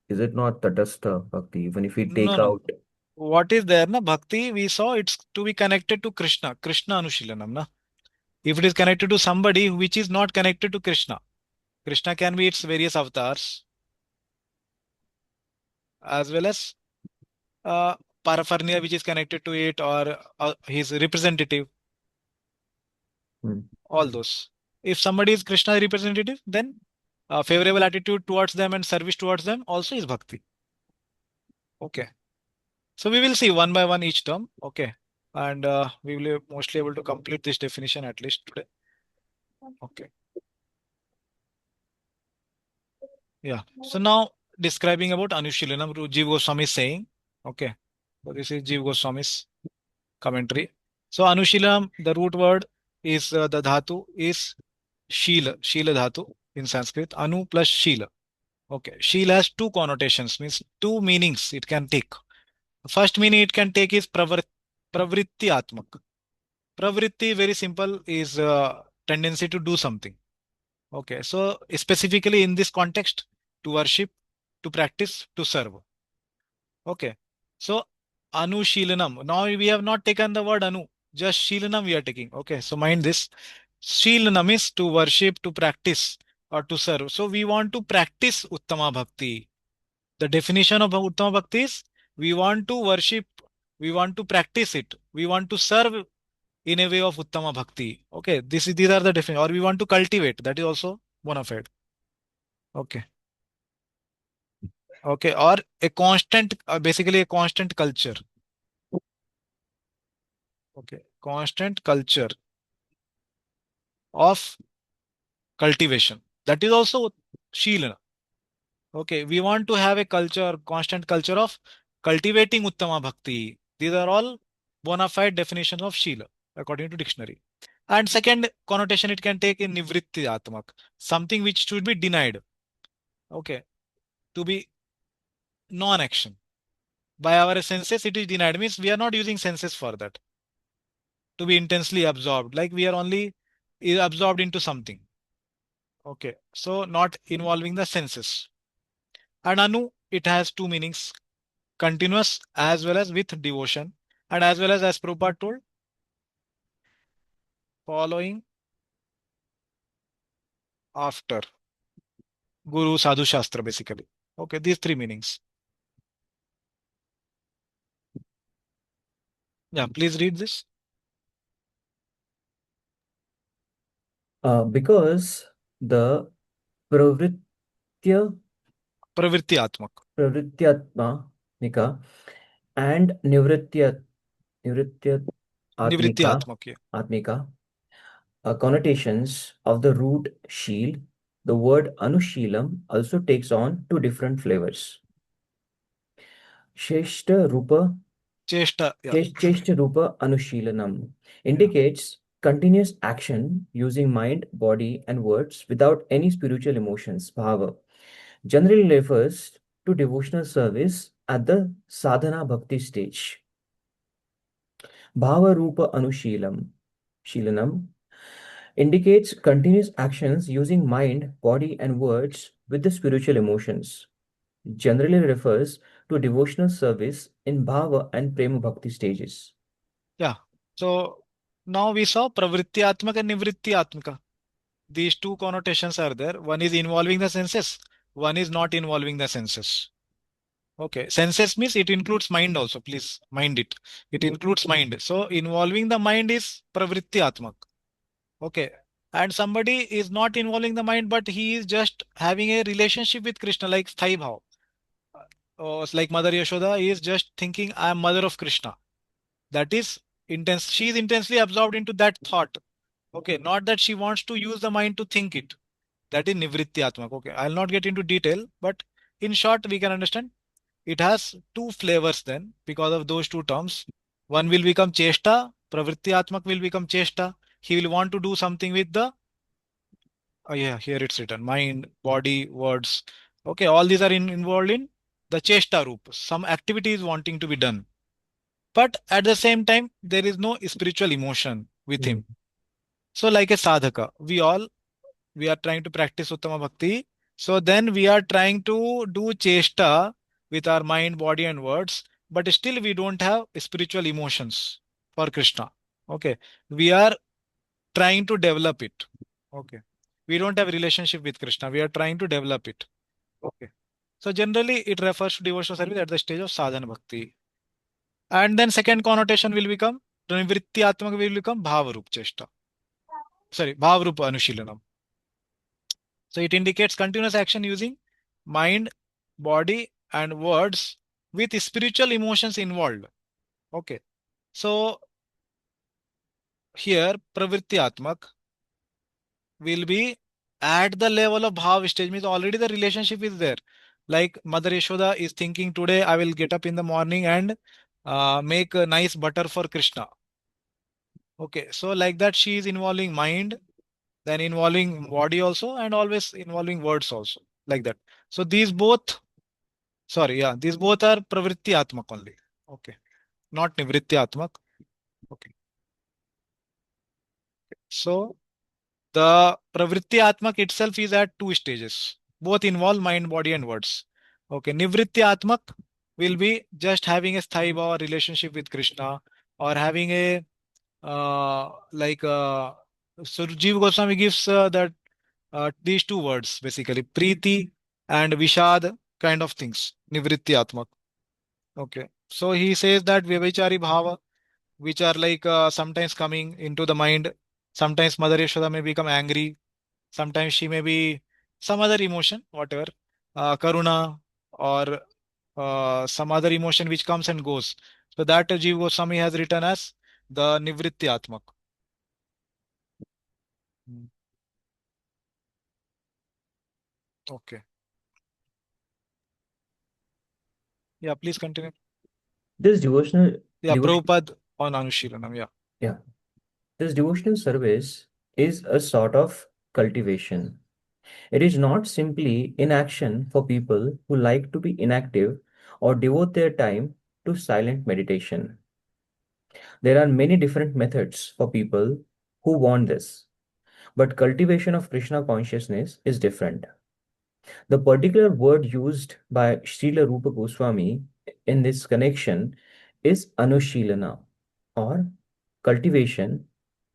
is it not Tatastha bhakti? Even if we take No. out. What is there, na? Bhakti, we saw it's to be connected to Krishna. Krishna Anushilanam, na? If it is connected to somebody which is not connected to Krishna, Krishna can be its various avatars as well as uh, paraphernalia which is connected to it or his representative, all those. If somebody is Krishna representative, then favorable attitude towards them and service towards them also is bhakti. Okay. So we will see one by one each term. Okay. And we will be mostly able to complete this definition at least today. Okay. Yeah. So now describing about Anushilanam, Jiva Goswami is saying, okay. So this is Jiva Goswami's commentary. So Anushilanam, the root word is the dhatu is Shila, Shila dhatu in Sanskrit, Anu plus Shila. Okay. Shila has two connotations, means two meanings it can take. First meaning it can take is pravritti atmak. Pravritti, very simple, is tendency to do something. Okay. So specifically in this context, to worship, to practice, to serve. Okay. So Anushilanam. Now we have not taken the word Anu, just Shilanam we are taking. Okay. So mind this. Shilanam is to worship, to practice, or to serve. So we want to practice Uttama Bhakti. The definition of Uttama Bhakti is we want to worship, we want to practice it, we want to serve in a way of Uttama Bhakti. Okay. These are the definition. Or we want to cultivate. That is also bona fide. Okay. Okay. Or a constant, basically a constant culture. Okay. Constant culture of cultivation. That is also Shilana. Okay. We want to have a culture, constant culture of cultivating Uttama Bhakti. These are all bona fide definitions of Shila according to dictionary. And second connotation it can take in Nivritti Atmak, something which should be denied. Okay. To be non-action. By our senses, it is denied. Means we are not using senses for that. To be intensely absorbed. Like we are only absorbed into something. Okay. So not involving the senses. And Anu, it has two meanings. Continuous as well as with devotion. And as well as Prabhupada told, following after. Guru Sadhu Shastra basically. Okay. These three meanings. Yeah. Please read this. Because the pravritya Pravritti pravrityatma nika and nivritya Nivritti Atmika, Atmak. Yeah. Atmika, connotations of the root sheel, the word Anushilam also takes on two different flavors. Sheshta Rupa, Cheshta. Yeah. Cheshta Rupa Anushilanam indicates continuous action using mind, body, and words without any spiritual emotions, bhava. Generally refers to devotional service at the sadhana bhakti stage. Bhava Rupa Shilanam indicates continuous actions using mind, body, and words with the spiritual emotions. Generally refers to devotional service in bhava and prema bhakti stages. Yeah. So now we saw Pravritti Atmaka and Nivritti Atmaka. These two connotations are there. One is involving the senses, one is not involving the senses. Okay. Senses means it includes mind also. Please mind it. It includes mind. So involving the mind is Pravritti Atmak. Okay. And somebody is not involving the mind, but he is just having a relationship with Krishna, like Sthai Bhav. Like Mother Yashoda is just thinking, I am mother of Krishna. That is intense. She is intensely absorbed into that thought. Okay. Not that she wants to use the mind to think it. That is Nivritti Atmak. Okay. I'll not get into detail, but in short, we can understand it has two flavors then because of those two terms. One will become Cheshta, Pravritti Atmak will become Cheshta. He will want to do something with the, oh yeah, here it's written mind, body, words. Okay, all these are involved in the Cheshta Roop. Some activity is wanting to be done. But at the same time, there is no spiritual emotion with him. So, like a sadhaka, we are trying to practice Uttama Bhakti. So then we are trying to do chesta with our mind, body, and words, but still we don't have spiritual emotions for Krishna. Okay. We are trying to develop it. Okay. We don't have relationship with Krishna. We are trying to develop it. Okay. So generally it refers to devotional service at the stage of sadhana bhakti. And then second connotation will become Nivritti Atmak will become Bhavarup Chesta. Sorry, Bhavarup Anushilanam. So it indicates continuous action using mind, body, and words with spiritual emotions involved. Okay. So here Pravritti Atmak will be at the level of Bhav stage, means already the relationship is there. Like Mother Yashoda is thinking today I will get up in the morning and make a nice butter for Krishna. Okay. So like that she is involving mind, then involving body also, and always involving words also. Like that. So these both Sorry, yeah, these both are pravritti atmak only. Okay, not nivritti atmak. Okay, so the pravritti atmak itself is at two stages. Both involve mind, body, and words. Okay, nivritti atmak will be just having a sthai bhava relationship with Krishna or having a like so Jiva Goswami gives that these two words basically preeti and vishad kind of things. Nivritti atmak. Okay. So he says that Vyavachari Bhava, which are like sometimes coming into the mind, sometimes Mother Yashoda may become angry, sometimes she may be some other emotion, whatever, Karuna or some other emotion which comes and goes. So that Jiva Goswami has written as the Nivritti Atmak. Hmm. Okay. Yeah, please continue. This Yeah, Prabhupada on Anushilanam. Yeah. yeah, this devotional service is a sort of cultivation. It is not simply inaction for people who like to be inactive or devote their time to silent meditation. There are many different methods for people who want this, but cultivation of Krishna consciousness is different. The particular word used by Srila Rupa Goswami in this connection is anushilana, or cultivation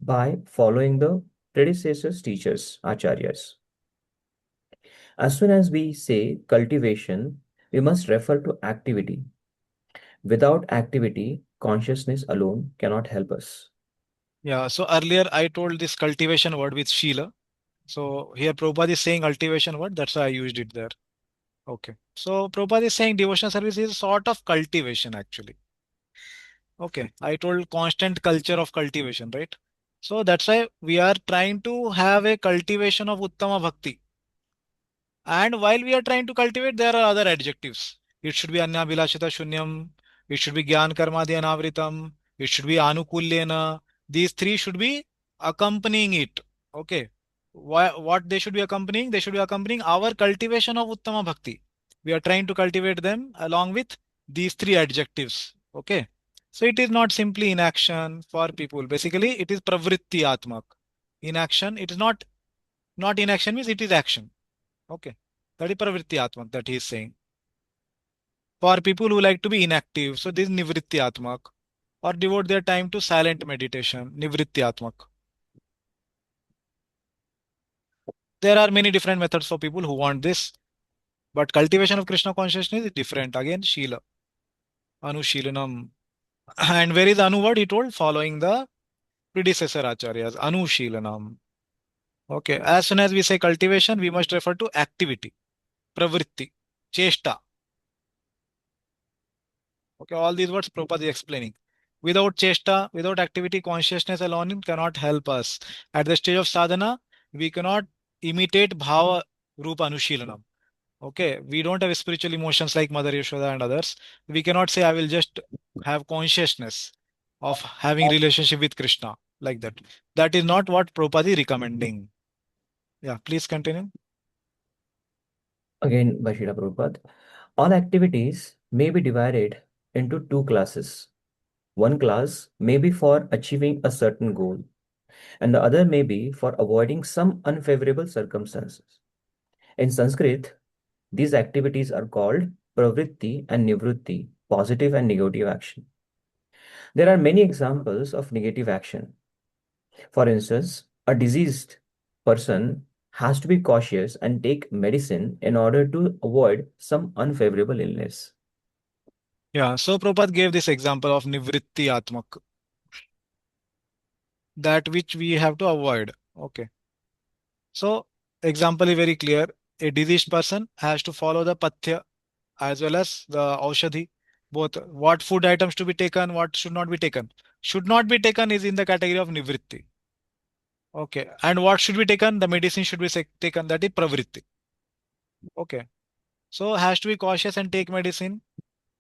by following the predecessors, teachers, acharyas. As soon as we say cultivation, we must refer to activity. Without activity, consciousness alone cannot help us. Yeah. So earlier I told this cultivation word with Sheila. So here Prabhupada is saying cultivation word. That's why I used it there. Okay. So Prabhupada is saying devotional service is a sort of cultivation actually. Okay, I told constant culture of cultivation, right? So that's why we are trying to have a cultivation of Uttama Bhakti. And while we are trying to cultivate, there are other adjectives. It should be Annabhilashita Shunyam, it should be Gyan Karmadi Anavritam, it should be Anukulyena. These three should be accompanying it. Okay. What they should be accompanying? They should be accompanying our cultivation of Uttama Bhakti. We are trying to cultivate them along with these three adjectives. Okay. So it is not simply inaction for people. Basically, it is pravritti atmak. Inaction, it is not inaction means it is action. Okay. That is pravritti atmak that he is saying. For people who like to be inactive, so this is nivritti atmak or devote their time to silent meditation, nivritti atmak. There are many different methods for people who want this, but cultivation of Krishna consciousness is different. Again, Shila, Anushilanam. And where is Anu word? He told following the predecessor acharyas, Anushilanam. Okay. As soon as we say cultivation, we must refer to activity, pravritti, chesta. Okay, all these words Prabhupada is explaining. Without chesta, without activity, consciousness alone cannot help us. At the stage of sadhana, we cannot imitate bhava rupa anushilanam. Okay, we don't have spiritual emotions like Mother Yashoda and others. We cannot say I will just have consciousness of having relationship with Krishna like that. That is not what Prabhupada is recommending. Yeah, please continue. Again, by Srila Prabhupada, all activities may be divided into two classes. One class may be for achieving a certain goal, and the other may be for avoiding some unfavorable circumstances. In Sanskrit, these activities are called pravritti and nivritti, positive and negative action. There are many examples of negative action. For instance, a diseased person has to be cautious and take medicine in order to avoid some unfavorable illness. Yeah, so Prabhupada gave this example of nivritti atmak, that which we have to avoid. Okay. So, example is very clear. A diseased person has to follow the pathya as well as the aushadhi. Both what food items to be taken, what should not be taken. Should not be taken is in the category of nivritti. Okay. And what should be taken? The medicine should be taken. That is pravritti. Okay. So has to be cautious and take medicine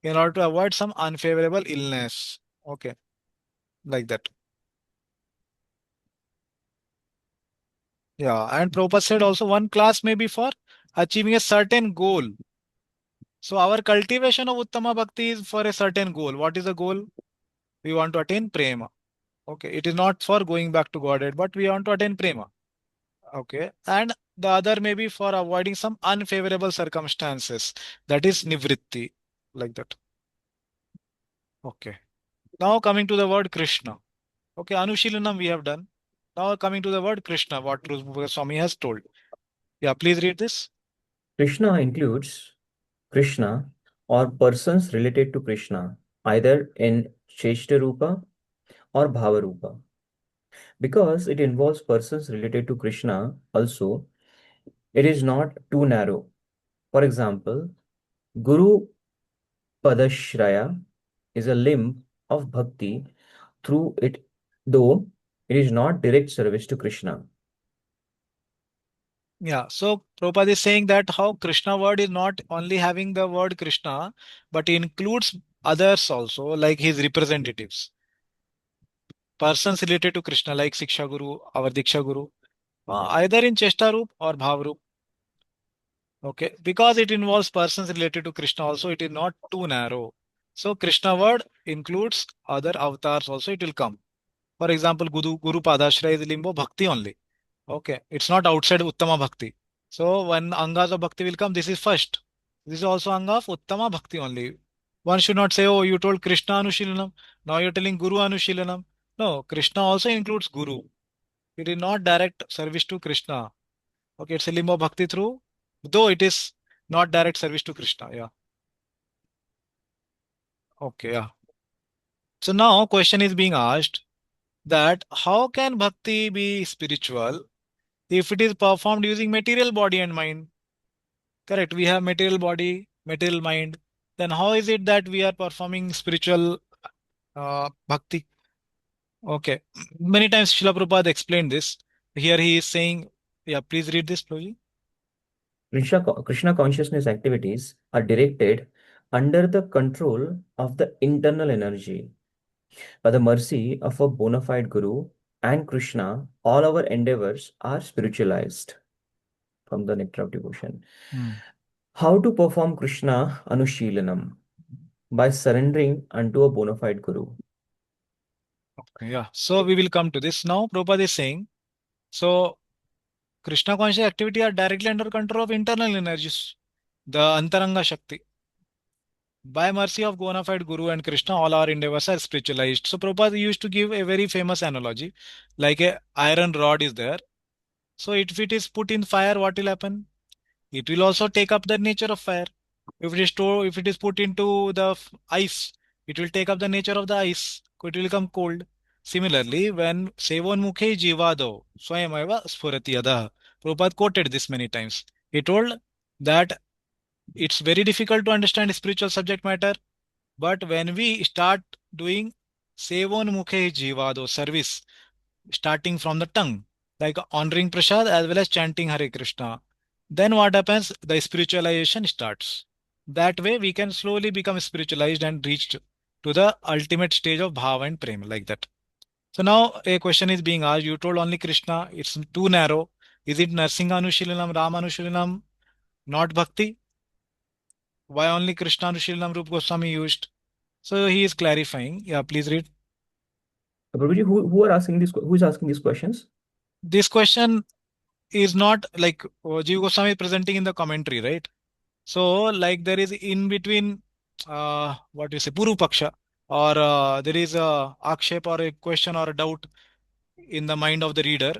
in order to avoid some unfavorable illness. Okay. Like that. Yeah. And Prabhupada said also one class may be for achieving a certain goal. So our cultivation of Uttama Bhakti is for a certain goal. What is the goal? We want to attain prema. Okay. It is not for going back to Godhead, but we want to attain prema. Okay. And the other may be for avoiding some unfavorable circumstances. That is nivritti. Like that. Okay. Now coming to the word Krishna. Okay. Anushilanam we have done. Now coming to the word Krishna, what Rupa Swami has told. Yeah. Please read this. Krishna includes Krishna or persons related to Krishna, either in Cheshta Rupa or Bhava Rupa. Because it involves persons related to Krishna also, it is not too narrow. For example, Guru Padashraya is a limb of bhakti through it, though it is not direct service to Krishna. Yeah, so Prabhupada is saying that how Krishna word is not only having the word Krishna, but includes others also, like his representatives, persons related to Krishna, like Siksha Guru, our Diksha Guru, either in Cheshta Roop or Bhav Roop. Okay, because it involves persons related to Krishna also, it is not too narrow. So Krishna word includes other avatars also, it will come. For example, Guru Padashraya is limbo bhakti only. Okay, it's not outside Uttama Bhakti. So when Angas of Bhakti will come, this is first. This is also Anga of Uttama Bhakti only. One should not say, oh, you told Krishna Anushilanam. Now you're telling Guru Anushilanam. No, Krishna also includes Guru. It is not direct service to Krishna. Okay, it's a limbo bhakti through, though it is not direct service to Krishna. Yeah. Okay, yeah. So now question is being asked that how can bhakti be spiritual if it is performed using material body and mind? Correct. We have material body, material mind. Then how is it that we are performing spiritual Bhakti. Okay. Many times Srila Prabhupada explained this. Here he is saying, yeah, please read this, Prabhuji. Krishna consciousness activities are directed under the control of the internal energy. By the mercy of a bona fide Guru and Krishna, all our endeavors are spiritualized from the nectar of devotion. How to perform Krishna Anushilanam? By surrendering unto a bona fide Guru. Okay, yeah. So we will come to this. Now Prabhupada is saying, so Krishna conscious activity are directly under control of internal energies, the Antaranga Shakti. By mercy of bona fide Guru and Krishna, all our endeavors are spiritualized. So Prabhupada used to give a very famous analogy, like a iron rod is there. So if it is put in fire, what will happen? It will also take up the nature of fire. If it is put into the ice, it will take up the nature of the ice. It will become cold. Similarly, when Sevon Mukhe Jivado, Swayamaiva Spurati Yada, Prabhupada quoted this many times. He told that it's very difficult to understand spiritual subject matter, but when we start doing Sevon Mukhe Jivado service, starting from the tongue, like honoring Prasad as well as chanting Hare Krishna, then what happens? The spiritualization starts. That way, we can slowly become spiritualized and reach to the ultimate stage of Bhava and Prema, like that. So now a question is being asked. You told only Krishna, it's too narrow. Is it Narsinga Anushilanam, Rama Anushilanam, not Bhakti? Why only Krishna Anushilanam Rupa Goswami used? So he is clarifying. Yeah, please read. Prabhuji, who are asking this? Who is asking these questions? This question is not like Jiva Goswami is presenting in the commentary, right? So, like there is in between, what you say, Puru Paksha, or there is a akshep or a question or a doubt in the mind of the reader,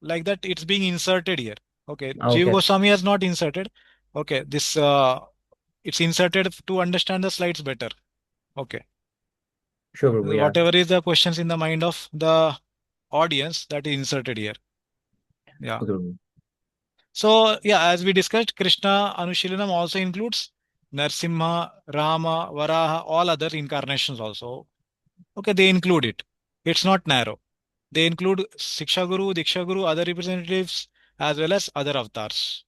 like that it's being inserted here. Okay, Jiva Okay. Goswami has not inserted. Okay, this it's inserted to understand the slides better. Okay. Sure, Prabhu, yeah. Whatever is the questions in the mind of the audience, that is inserted here. Yeah. Okay, Prabhu. So, yeah, as we discussed, Krishna Anushilanam also includes Narsimha, Rama, Varaha, all other incarnations also. Okay, they include it. It's not narrow. They include Siksha Guru, Diksha Guru, other representatives, as well as other avatars.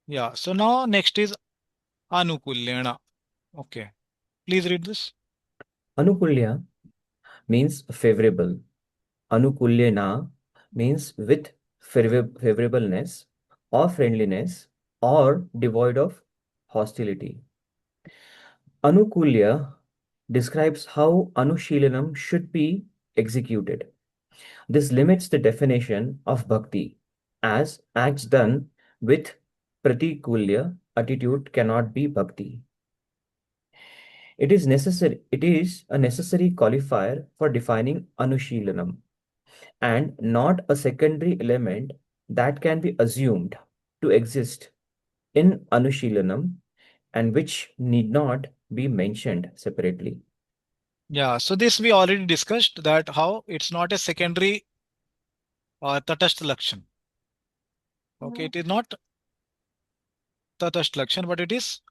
Yeah, so now next is Anukulyana. Okay, please read this. Anukulya means favorable. Anukulyana means with favorableness or friendliness or devoid of hostility. Anukulya describes how Anushilanam should be executed. This limits the definition of bhakti, as acts done with pratikulya attitude cannot be bhakti. It is a necessary qualifier for defining Anushilanam and not a secondary element that can be assumed to exist in Anushilanam and which need not be mentioned separately. Yeah, so this we already discussed that how it's not a secondary or Tatastha Lakshan. Okay, it is not Tatastha Lakshan, but it is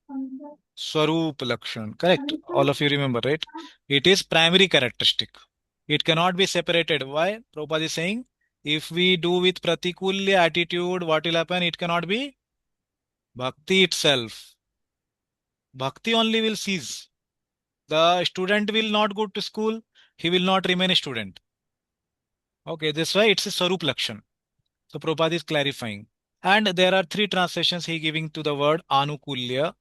Swarup Lakshan. Correct. All of you remember, right? It is primary characteristic. It cannot be separated. Why? Prabhupada is saying, if we do with Pratikulya attitude, what will happen? It cannot be Bhakti itself. Bhakti only will cease. The student will not go to school. He will not remain a student. Okay, that's why it's a Swarup Lakshan. So Prabhupada is clarifying. And there are three translations he giving to the word Anukulya.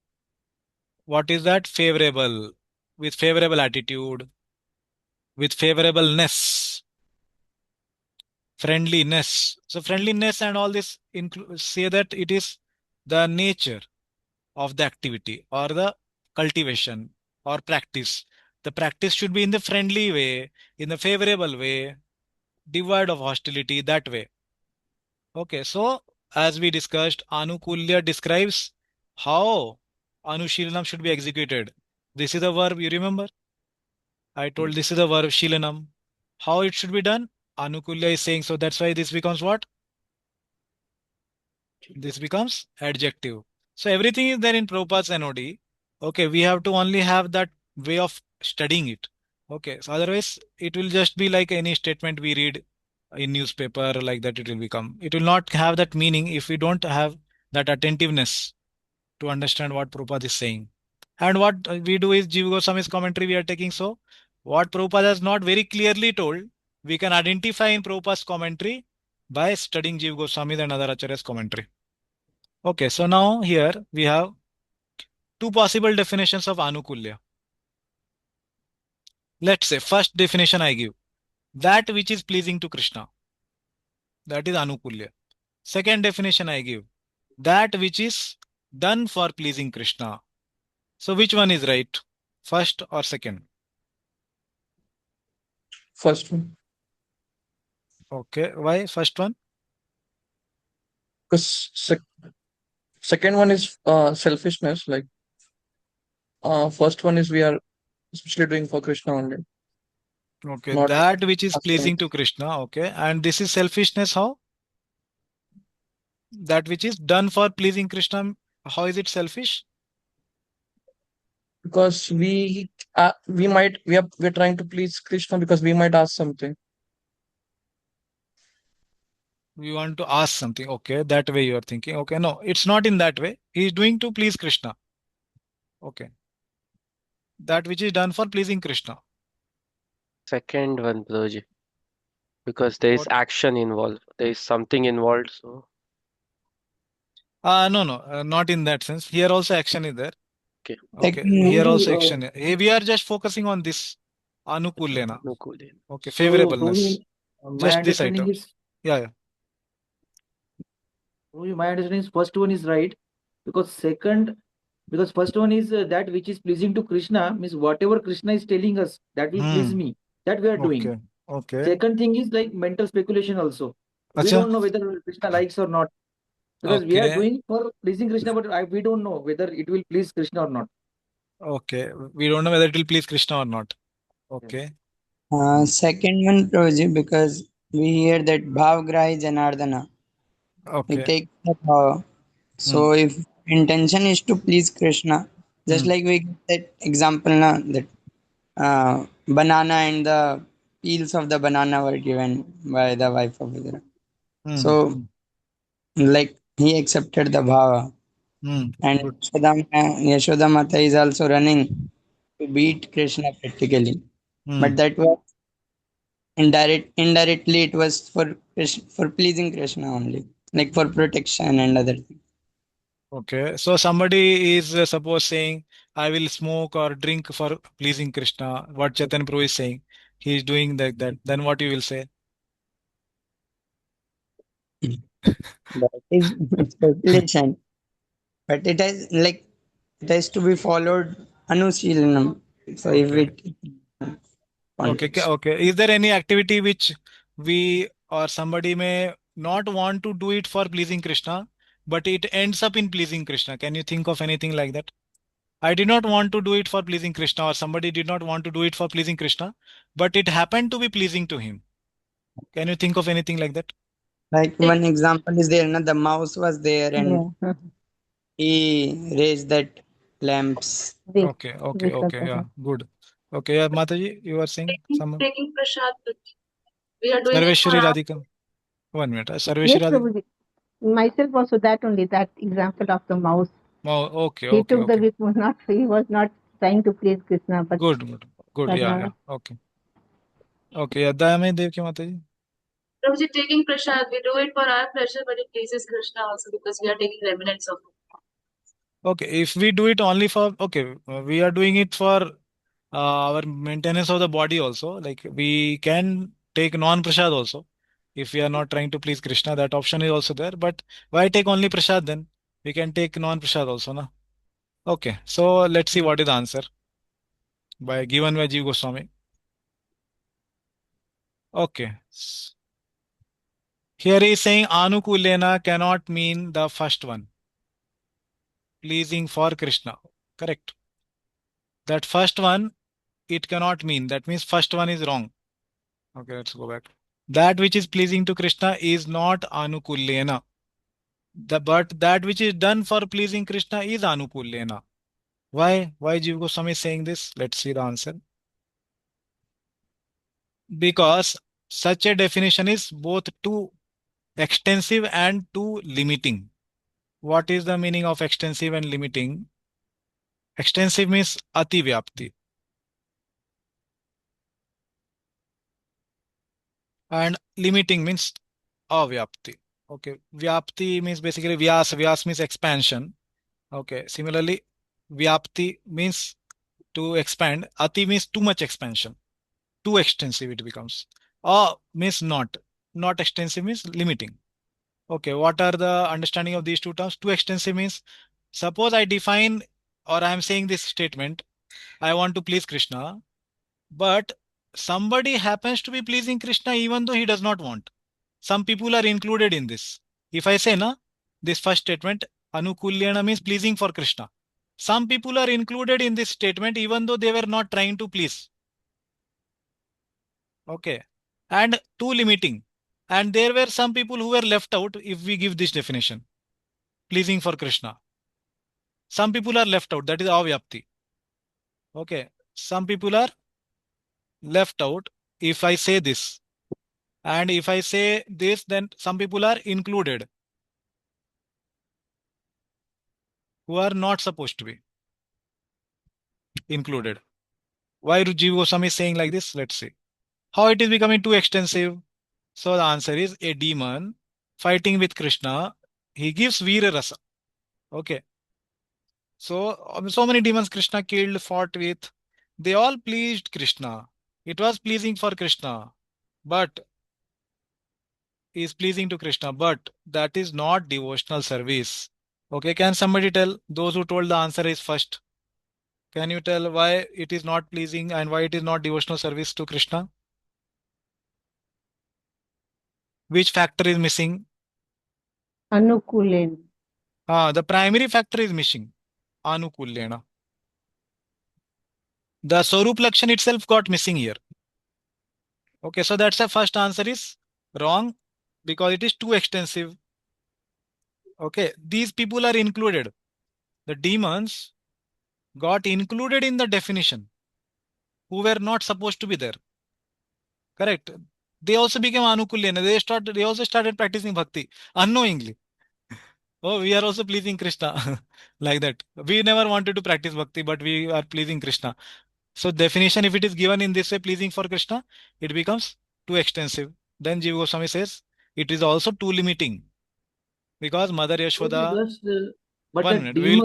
What is that? Favorable. With favorable attitude. With favorableness. Friendliness. So friendliness and all this say that it is the nature of the activity or the cultivation or practice. The practice should be in the friendly way, in the favorable way, devoid of hostility, that way. Okay, so as we discussed, Anukulya describes how Anushilanam should be executed. This is the verb, you remember? I told this is the verb Shilanam. How it should be done? Anukulya is saying, so that's why this becomes what? This becomes adjective. So everything is there in Prabhupada's NOD. Okay, we have to only have that way of studying it. Okay, so otherwise it will just be like any statement we read in newspaper, like that it will become. It will not have that meaning if we don't have that attentiveness to understand what Prabhupada is saying. And what we do is Jiva Goswami's commentary we are taking. So what Prabhupada has not very clearly told, we can identify in Prabhupada's commentary by studying Jiva Goswami and other Acharyas commentary. Okay, so now here we have two possible definitions of Anukulya. Let's say first definition I give, that which is pleasing to Krishna, that is Anukulya. Second definition I give, that which is done for pleasing Krishna. So which one is right? First or second? First one. Okay, why first one? Because second one is selfishness. Like first one is we are especially doing for Krishna only. Okay, Not that which is asking. pleasing to Krishna. Okay, and this is selfishness. How? That which is done for pleasing Krishna. How is it selfish? Because we're trying to please Krishna because we might ask something. We want to ask something. Okay, that way you are thinking. Okay, no, it's not in that way. He is doing to please Krishna. Okay, that which is done for pleasing Krishna. Second one, Prabhuji. Because there is What? action involved. There is something involved. So No, not in that sense. Here also action is there. okay. Okay, Second, here Prabhuji, also action. We are just focusing on this Anukulyana. Anukulya. Okay, so favorableness. Prabhuji, my Just this understanding item. is Yeah. Prabhuji, my understanding is first one is right because first one is that which is pleasing to Krishna means whatever Krishna is telling us that will please me, that we are doing. Okay. Second thing is like mental speculation also. We Acha. don't know whether Krishna likes or not because we are Okay. doing for pleasing Krishna, but we don't know whether it will please Krishna or not. Okay. We don't know whether it will please Krishna or not. Okay. second one, Prabhuji, because we hear that Bhavgrahi Janardana. We Okay. take the bhava. So if intention is to please Krishna, just like we get that example now, that banana and the peels of the banana were given by the wife of Vidura. So like he accepted the bhava. And Good. Yashoda Mata is also running to beat Krishna practically. But that was indirectly it was for pleasing Krishna only, like for protection and other things. Okay. So somebody is suppose saying, I will smoke or drink for pleasing Krishna. What Chaitanya Prabhu is saying. He is doing like that. Then what you will say? That is speculation. But it has to be followed anushīlanam. So if Okay. it Okay. Is there any activity which we or somebody may not want to do it for pleasing Krishna, but it ends up in pleasing Krishna? Can you think of anything like that? I did not want to do it for pleasing Krishna, or somebody did not want to do it for pleasing Krishna, but it happened to be pleasing to him. Can you think of anything like that? like one example is there, the mouse was there and Yeah. he raised that lamps. Okay. Yeah, good. Okay, yeah, Mataji, you are saying someone? Taking prasad, we are doing it for Sarveshwari our. Radhika. 1 minute. Yes, Sarveshwari Radhika. Prabhuji. Myself also that only, that example of the mouse. Oh, okay. He took the whip, he was not trying to please Krishna, but Good. Yeah. Okay. Okay, yeah. Dayame Devki Mataji. Prabhuji, taking prasad, we do it for our pleasure, but it pleases Krishna also because we are taking remnants of it. Okay, if we do it only for, okay, we are doing it for our maintenance of the body also. Like we can take non-prasad also. If we are not trying to please Krishna, that option is also there. But why take only prasad then? We can take non-prasad also, na? Okay, so let's see what is the answer given by Jiva Goswami. Okay. Here he is saying Anukulena cannot mean the first one. Pleasing for Krishna. Correct. That first one, it cannot mean. That means first one is wrong. Okay, let's go back. That which is pleasing to Krishna is not Anukulyena. But that which is done for pleasing Krishna is Anukulyena. Why? Why Jiva Goswami is saying this? Let's see the answer. Because such a definition is both too extensive and too limiting. What is the meaning of extensive and limiting? Extensive means ati vyapti, and limiting means avyapti. Okay, vyapti means basically vyas. Vyas means expansion. Okay, similarly, vyapti means to expand. Ati means too much expansion, too extensive it becomes. Means not. Not extensive means limiting. Okay, what are the understanding of these two terms? Too extensive means, suppose I define or I am saying this statement, I want to please Krishna, but somebody happens to be pleasing Krishna even though he does not want. Some people are included in this. If I say na, this first statement, anukulyana means pleasing for Krishna. Some people are included in this statement even though they were not trying to please. Okay. And too limiting. And there were some people who were left out if we give this definition. Pleasing for Krishna. Some people are left out. That is avyapti. Okay. Some people are left out if I say this. And if I say this, then some people are included who are not supposed to be included. Why Jiva Goswami is saying like this? Let's see. How it is becoming too extensive? So the answer is a demon fighting with Krishna. He gives Veera Rasa. Okay. So many demons Krishna killed, fought with. They all pleased Krishna. It was pleasing for Krishna. But is pleasing to Krishna. But that is not devotional service. Okay. Can somebody tell those who told the answer is first? Can you tell why it is not pleasing and why it is not devotional service to Krishna? Which factor is missing? Anukulen. The primary factor is missing. Anukulyena. The Swarup Lakshan itself got missing here. Okay, so that's the first answer is wrong because it is too extensive. Okay, these people are included. The demons got included in the definition who were not supposed to be there. Correct. They also became Anukulyena. They also started practicing bhakti unknowingly. Oh, we are also pleasing Krishna. Like that. We never wanted to practice bhakti, but we are pleasing Krishna. So definition, if it is given in this way, pleasing for Krishna, it becomes too extensive. Then Jiva Goswami says it is also too limiting. Because Mother Okay, Yashoda, just but one that minute, demon. we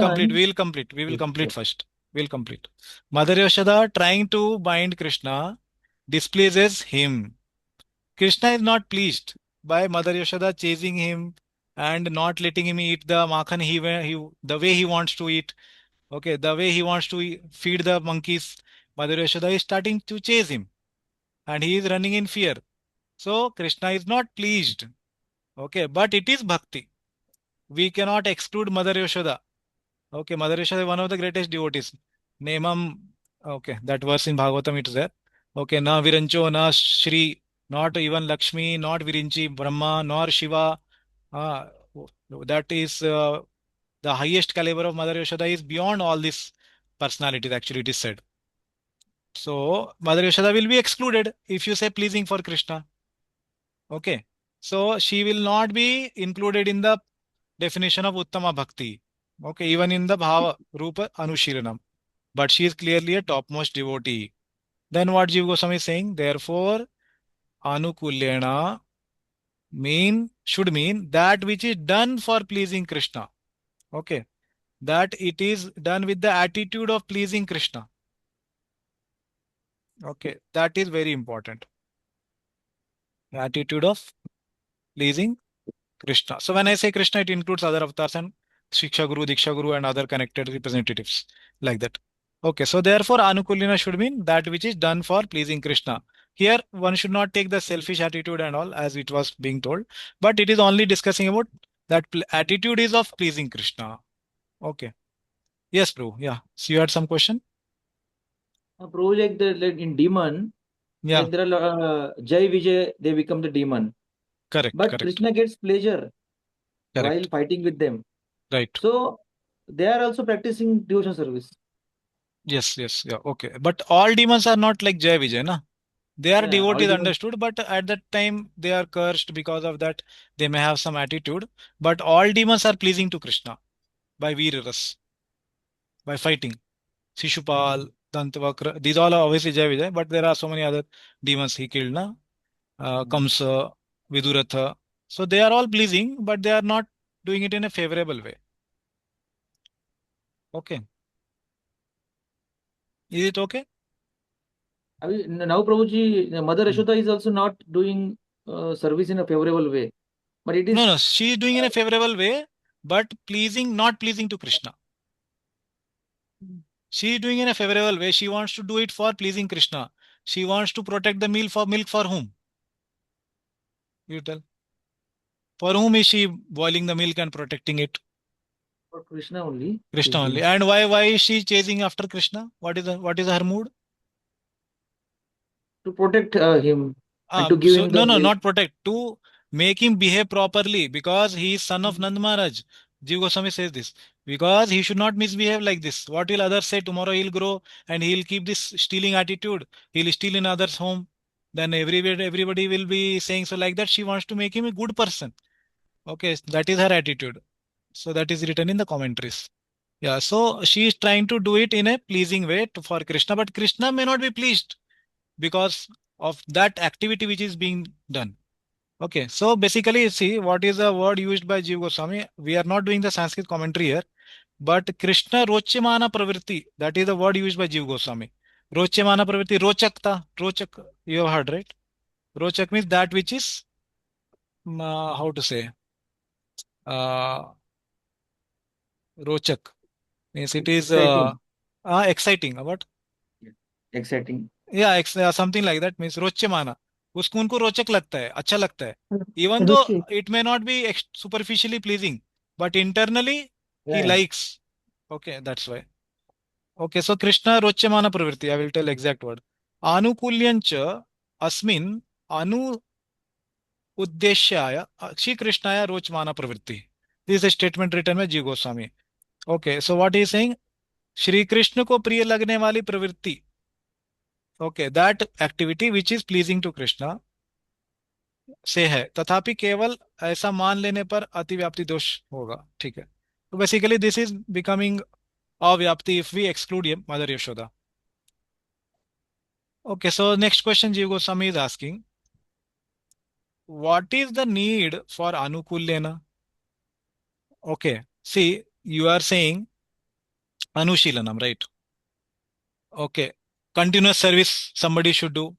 will complete first. We'll complete. Mother Yashoda trying to bind Krishna displeases him. Krishna is not pleased by Mother Yashoda chasing him and not letting him eat the makhan the way he wants to eat. Okay, the way he wants to feed the monkeys. Mother Yashoda is starting to chase him and he is running in fear. So Krishna is not pleased. Okay, but it is bhakti. We cannot exclude Mother Yashoda. Okay, Mother Yashoda is one of the greatest devotees. Nemam, okay, that verse in Bhagavatam it is there. Okay, na Virancho, na Shri, not even Lakshmi, not Virinchi, Brahma, nor Shiva. Uh, that is the highest caliber of Mother Yashoda is beyond all these personalities, actually, it is said. So, Mother Yashoda will be excluded if you say pleasing for Krishna. Okay. So, she will not be included in the definition of Uttama Bhakti. Okay. Even in the Bhava Rupa Anushiranam. But she is clearly a topmost devotee. Then what Jiva Goswami is saying? Therefore, Anukulyena should mean that which is done for pleasing Krishna. Okay. That it is done with the attitude of pleasing Krishna. Okay. That is very important. Attitude of pleasing Krishna. So when I say Krishna, it includes other avatars and Shiksha Guru, Diksha Guru, and other connected representatives like that. Okay, so therefore Anukulina should mean that which is done for pleasing Krishna. Here, one should not take the selfish attitude and all as it was being told, but it is only discussing about that attitude is of pleasing Krishna. Okay. Yes, Prabhu. Yeah. So you had some question? Prabhu, like in demon, Yeah. like there are Jai Vijay, they become the demon. Correct. But Correct. Krishna gets pleasure while Correct. fighting with them. Right. So they are also practicing devotional service. Yes. Yes. Yeah. Okay. But all demons are not like Jai Vijay, na? They are Yeah, devotees, all demons. understood, but at that time they are cursed. Because of that, they may have some attitude. But all demons are pleasing to Krishna by Veeras, by fighting. Shishupal, Dantavakra, these all are obviously Jai Vijay, but there are so many other demons he killed, na? Kamsa, Viduratha. So they are all pleasing, but they are not doing it in a favorable way. Okay. Is it okay? I mean, now, Prabhuji, Mother Yashoda is also not doing service in a favorable way. But it is. No, she is doing in a favorable way, but pleasing, not pleasing to Krishna. She is doing in a favorable way. She wants to do it for pleasing Krishna. She wants to protect the milk for whom? You tell. For whom is she boiling the milk and protecting it? For Krishna only. Krishna only. And why is she chasing after Krishna? What is her mood? To protect him and to give So him the no, milk. not protect. To make him behave properly, because he is son of Nand Maharaj. Jiva Goswami says this. Because he should not misbehave like this. What will others say? Tomorrow he'll grow and he'll keep this stealing attitude. He'll steal in others' home. Then everybody will be saying so. Like that, she wants to make him a good person. Okay, that is her attitude. So that is written in the commentaries. Yeah, so she is trying to do it in a pleasing way for Krishna, but Krishna may not be pleased because of that activity which is being done. Okay, so basically, see what is the word used by Jiva Goswami. We are not doing the Sanskrit commentary here, but Krishna Rochemana Pravritti, that is the word used by Jiva Goswami. Rochemana Pravritti, Rochakta, Rochak, you have heard, right? Rochak means that which is, how to say, Rochak means it is exciting. What? Exciting. Yeah, something like that means रोचमाना. उसको उनको रोचक लगता है, अच्छा लगता है. Even though it may not be superficially pleasing, but internally he likes. Okay, that's why. Okay, so Krishna रोचमाना प्रवृत्ति. I will tell exact word. आनुकूल्यंच अस्मिन् अनु उद्देश्याय श्री कृष्णाय रोचमाना प्रवृत्ति. This is a statement written by Ji Goswami. Okay, so what he is saying? Shri Krishna को प्रिय लगने वाली प्रवृत्ति. Okay, that activity which is pleasing to Krishna से है, तथापि केवल ऐसा मान लेने पर अतिव्याप्ति दोष होगा. ठीक है. तो basically this is becoming avyapti if we exclude Mother Yashoda. Okay, so next question Jiva Goswami is asking, what is the need for anukulyena? Okay, see, you are saying anushilanam, right? Okay, continuous service somebody should do,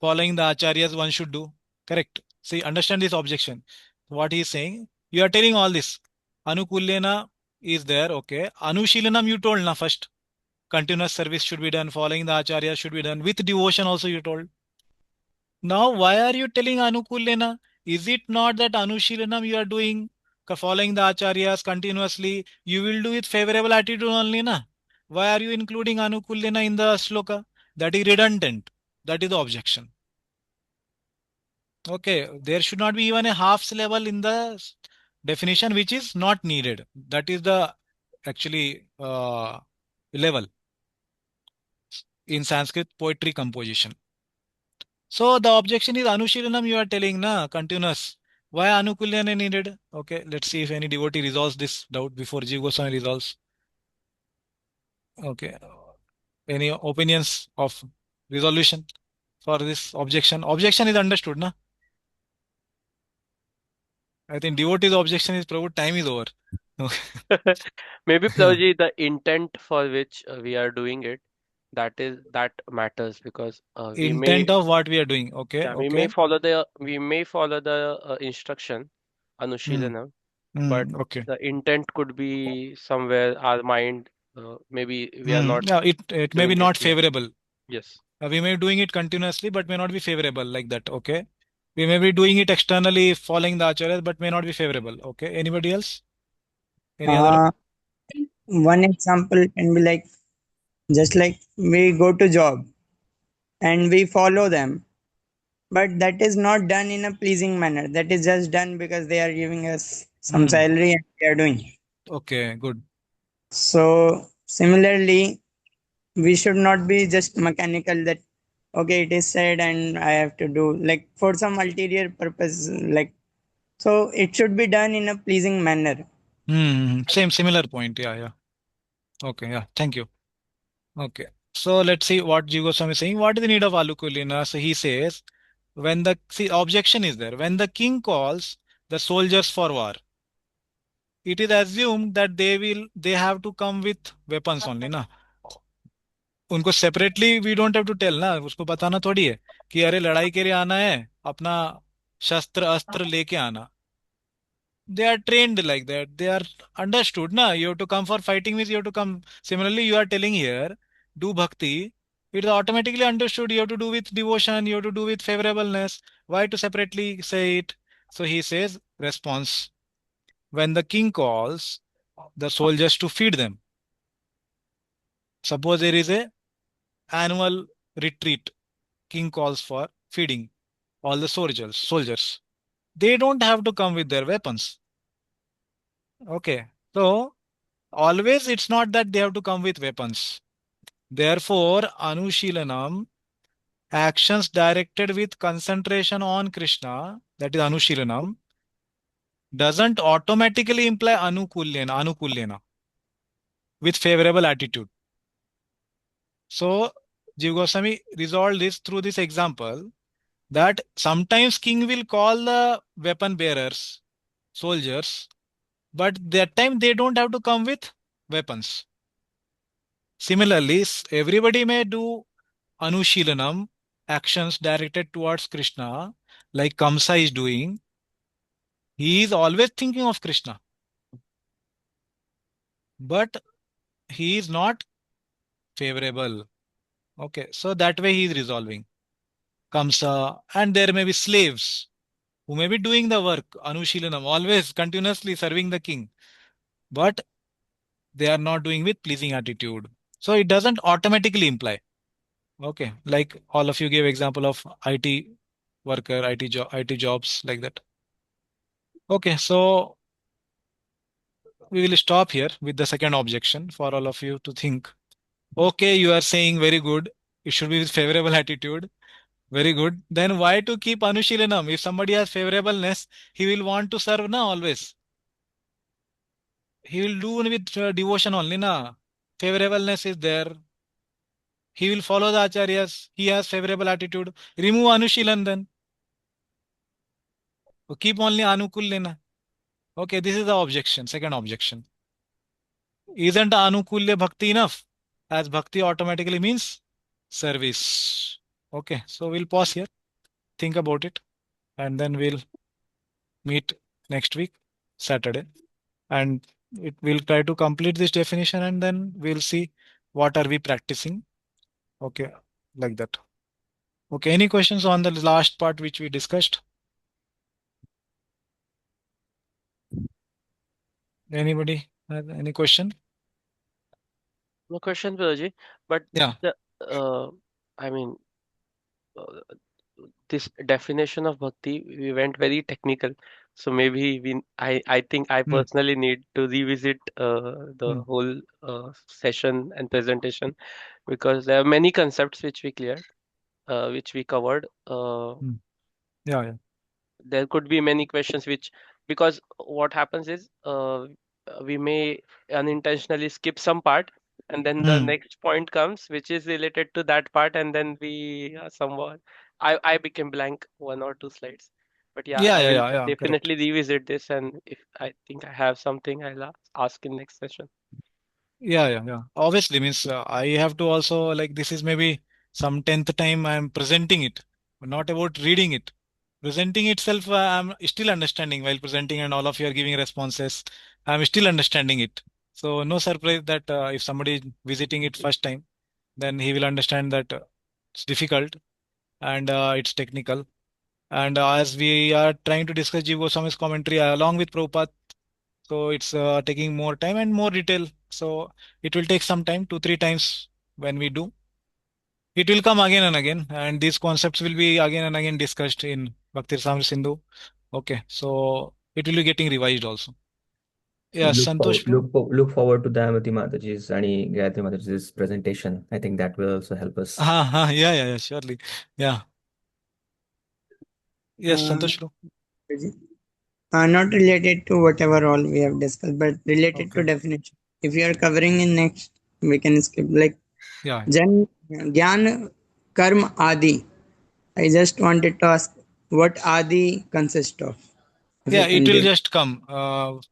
following the acharyas one should do, correct? See, understand this objection. What he is saying, you are telling all this. Anukulyena is there, okay. Anushilanam you told na first. Continuous service should be done, following the acharya should be done, with devotion also you told. Now, why are you telling Anukulyena? Is it not that Anushilanam you are doing, following the acharyas continuously, you will do with favorable attitude only, na? Why are you including Anukulyena in the sloka? That is redundant. That is the objection. Okay, there should not be even a half syllable in the definition which is not needed. That is the actually level in Sanskrit poetry composition. So the objection is Anushilanam you are telling na continuous. Why Anukulyana needed? Okay, let's see if any devotee resolves this doubt before Jiva Goswami resolves. Okay, any opinions of resolution for this objection? Objection is understood, na? I think devotee's objection is Prabhu, time is over. Maybe Prabhuji, the intent for which we are doing it, that matters, because we may Intent of what we are doing. Okay, we okay. may follow the instruction Anushilanam, but Okay. the intent could be somewhere our mind, maybe we are not Yeah, it may be doing not it. Yeah. favorable. Yes. We may be doing it continuously, but may not be favorable like that. Okay. We may be doing it externally, following the acharyas, but may not be favorable. Okay. Anybody else? Any other? One example can be like, just like we go to job and we follow them, but that is not done in a pleasing manner. That is just done because they are giving us some salary and we are doing. Okay, good. So similarly, we should not be just mechanical that okay, it is said and I have to do, like, for some ulterior purpose, like, so it should be done in a pleasing manner. Similar point. Yeah, yeah. Okay, yeah. Thank you. Okay. So let's see what Jiva Goswami is saying. What is the need of Anukulina? So he says, when the objection is there, when the king calls the soldiers for war, it is assumed that they have to come with weapons only, na. उनको separately we don't have to tell ना, उसको बताना थोड़ी है कि अरे लड़ाई के लिए आना है, अपना शस्त्र अस्त्र लेके आना. They are trained like that. They are understood. Na, you have to come for fighting means you have to come. Similarly, you are telling here, do bhakti. It is automatically understood. You have to do with devotion. You have to do with favorableness. Why to separately say it? So he says, response. When the king calls the soldiers to feed them. Suppose there is a annual retreat. King calls for feeding all the soldiers. They don't have to come with their weapons. Okay. So always it's not that they have to come with weapons. Therefore, Anushilanam, actions directed with concentration on Krishna, that is Anushilanam, doesn't automatically imply Anukulyena, with favorable attitude. So, Jiva Goswami resolved this through this example that sometimes king will call the weapon bearers, soldiers, but that time they don't have to come with weapons. Similarly, everybody may do Anushilanam, actions directed towards Krishna, like Kamsa is doing. He is always thinking of Krishna, but he is not favorable. Okay, so that way he is resolving Kamsa, and there may be slaves who may be doing the work, Anushilanam, always continuously serving the king, but they are not doing with pleasing attitude. So it doesn't automatically imply. Okay, like all of you gave example of IT worker, IT jobs like that. Okay, so we will stop here with the second objection for all of you to think. Okay, you are saying very good. It should be with favorable attitude. Very good. Then why to keep Anushilanam? If somebody has favorableness, he will want to serve na always. He will do with devotion only na. Favorableness is there. He will follow the acharyas. He has favorable attitude. Remove Anushilan then. So keep only Anukullena. Okay, this is the objection. Second objection. Isn't Anukulya Bhakti enough? As Bhakti automatically means service. Okay, so we'll pause here. Think about it. And then we'll meet next week, Saturday. And we'll try to complete this definition and then we'll see what are we practicing. Okay, like that. Okay, any questions on the last part which we discussed? Anybody have any question? No question, Vidaji, but Yeah. the I mean, uh, this definition of bhakti, we went very technical. So maybe I think I Hmm. personally need to revisit Hmm. the whole session and presentation, because there are many concepts which we cleared, which we covered. Hmm. Yeah, yeah. There could be many questions which, because what happens is we may unintentionally skip some part, and then the Hmm. next point comes which is related to that part, and then we somewhat I became blank one or two slides. But yeah, Yeah, I yeah, will yeah, yeah, correct. definitely revisit this, and if I think I have something, I'll ask in next session. Yeah, yeah, yeah. Obviously, means I have to also like this is maybe some 10th time I'm presenting it, but not about reading it. Presenting itself, I'm still understanding while presenting, and all of you are giving responses. I'm still understanding it. So no surprise that if somebody is visiting it first time, then he will understand that it's difficult and it's technical. And as we are trying to discuss Jiva Goswami's commentary along with Prabhupada, so it's taking more time and more detail. So it will take some time, 2-3 times when we do. It will come again and again, and these concepts will be again and again discussed in Bhakti Rasamrita Sindhu. Okay, so it will be getting revised also. Yes, Santosh bro. Look forward to Dayamati Mataji's and Gayatri Mataji's presentation. I think that will also help us. Yeah, surely. Yeah. Yes, Uh, Santosh bro. Not related to whatever all we have discussed, but related to Okay. definition. If you are covering in next, we can skip like Yeah. Jan Gyan Karm Adi. I just wanted to ask what Adi consists of. If you Yeah, it can will give. just come.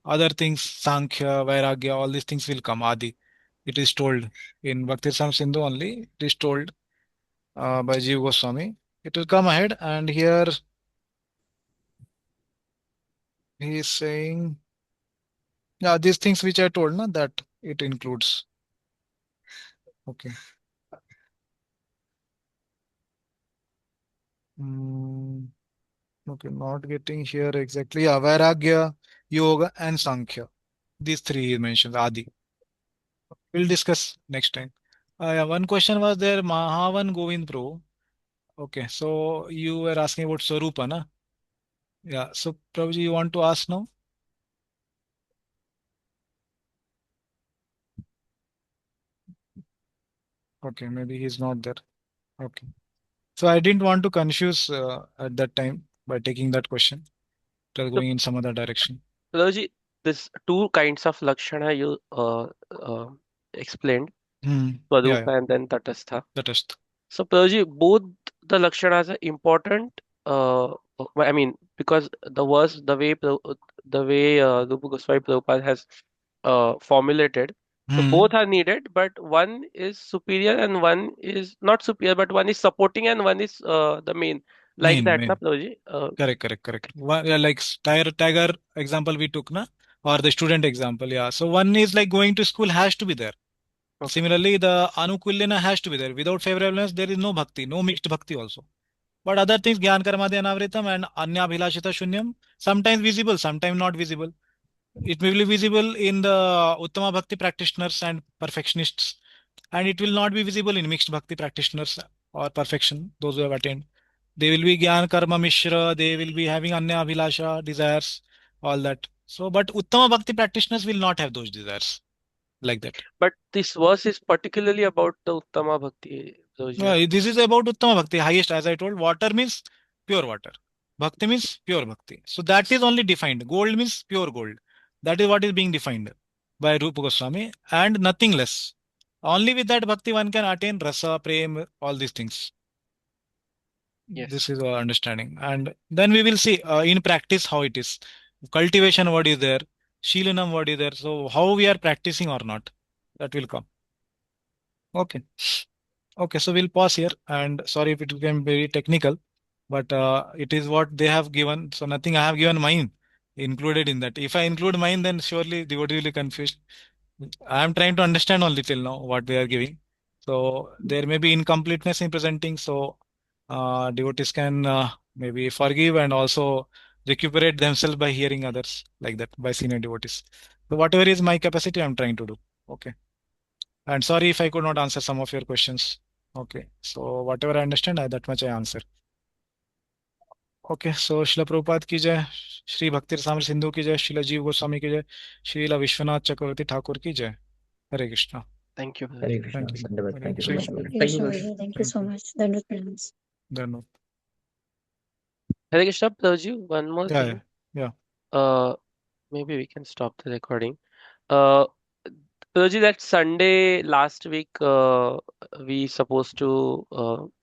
Other things, Sankhya, Vairagya, all these things will come. Adi. It is told in Bhakti Rasamrita Sindhu only. It is told by Jiva Goswami. It will come ahead, and here he is saying, yeah, these things which I told, na, that it includes. Okay. Mm, okay, not getting here exactly. Yeah, Vairagya, Yoga, and Sankhya. These three he mentions, Adi. We'll discuss next time. Yeah, one question was there, Mahavan Govind Pro. Okay, so you were asking about Swarupa, na? Yeah, so Prabhuji, you want to ask now? Okay, maybe he's not there. Okay. So I didn't want to confuse at that time by taking that question. It was So, going in some other direction. Prabhuji, this two kinds of lakshana you explained, Yeah, yeah, Swarupa and then Tatastha. that is. So, Prabhuji, both the lakshanas are important. I mean, because the verse, the way Rupa Goswami Prabhupada has formulated, so both are needed, but one is superior and one is not superior, but one is supporting and one is the main. Like that, na Main. Prabhuji? Correct. Yeah, like tiger example we took, na, or the student example. Yeah. So one is like going to school has to be there. Okay. Similarly, the anukulyana has to be there. Without favorableness, there is no bhakti, no mixed bhakti also. But other things, Gyan Karmadi Anavritam and Anya Bhilashita Shunyam, sometimes visible, sometimes not visible. It will be visible in the Uttama Bhakti practitioners and perfectionists, and it will not be visible in mixed Bhakti practitioners or perfection, those who have attained. They will be Gyan Karma Mishra, they will be having Anya Abhilasha, desires, all that. So, but Uttama Bhakti practitioners will not have those desires like that. But this verse is particularly about the Uttama Bhakti, Prabhuji. This is about Uttama Bhakti, highest, as I told. Water means pure water. Bhakti means pure Bhakti. So that is only defined. Gold means pure gold. That is what is being defined by Rupa Goswami and nothing less. Only with that Bhakti one can attain rasa, prem, all these things. This Yes. is our understanding. And then we will see in practice how it is. Cultivation, what is there? Shilanam, what is there? So how we are practicing or not? That will come. Okay. Okay, so we'll pause here and sorry if it became very technical, but it is what they have given. So nothing I have given mine included in that. If I include mine, then surely devotee will be confused. I am trying to understand only till now what they are giving. So there may be incompleteness in presenting. So devotees can maybe forgive and also recuperate themselves by hearing others like that by senior devotees. So whatever is my capacity, I'm trying to do. Okay. And sorry if I could not answer some of your questions. Okay. So whatever I understand, that much I answer. Okay. So Srila Prabhupada ki jai, Shri Bhakti Rasamrita Sindhu ki jai, Srila Jiva Goswami ki jai, Srila Vishwanath Chakravarti Thakur ki jai. Hare Krishna. Thank you, Hare Prabhuji. Krishna. Thank you. Dandavat. Hare Thank you so Krishna. much, Hare Prabhuji. Thank you, Krishna, Krishna. Prabhuji. Thank you Thank so you. much. Dandavad pranams. Hare Krishna, Prabhuji. One more Yeah, thing. yeah. Uh, Maybe we can stop the recording. Uh, Prabhuji, that Sunday last week, we supposed to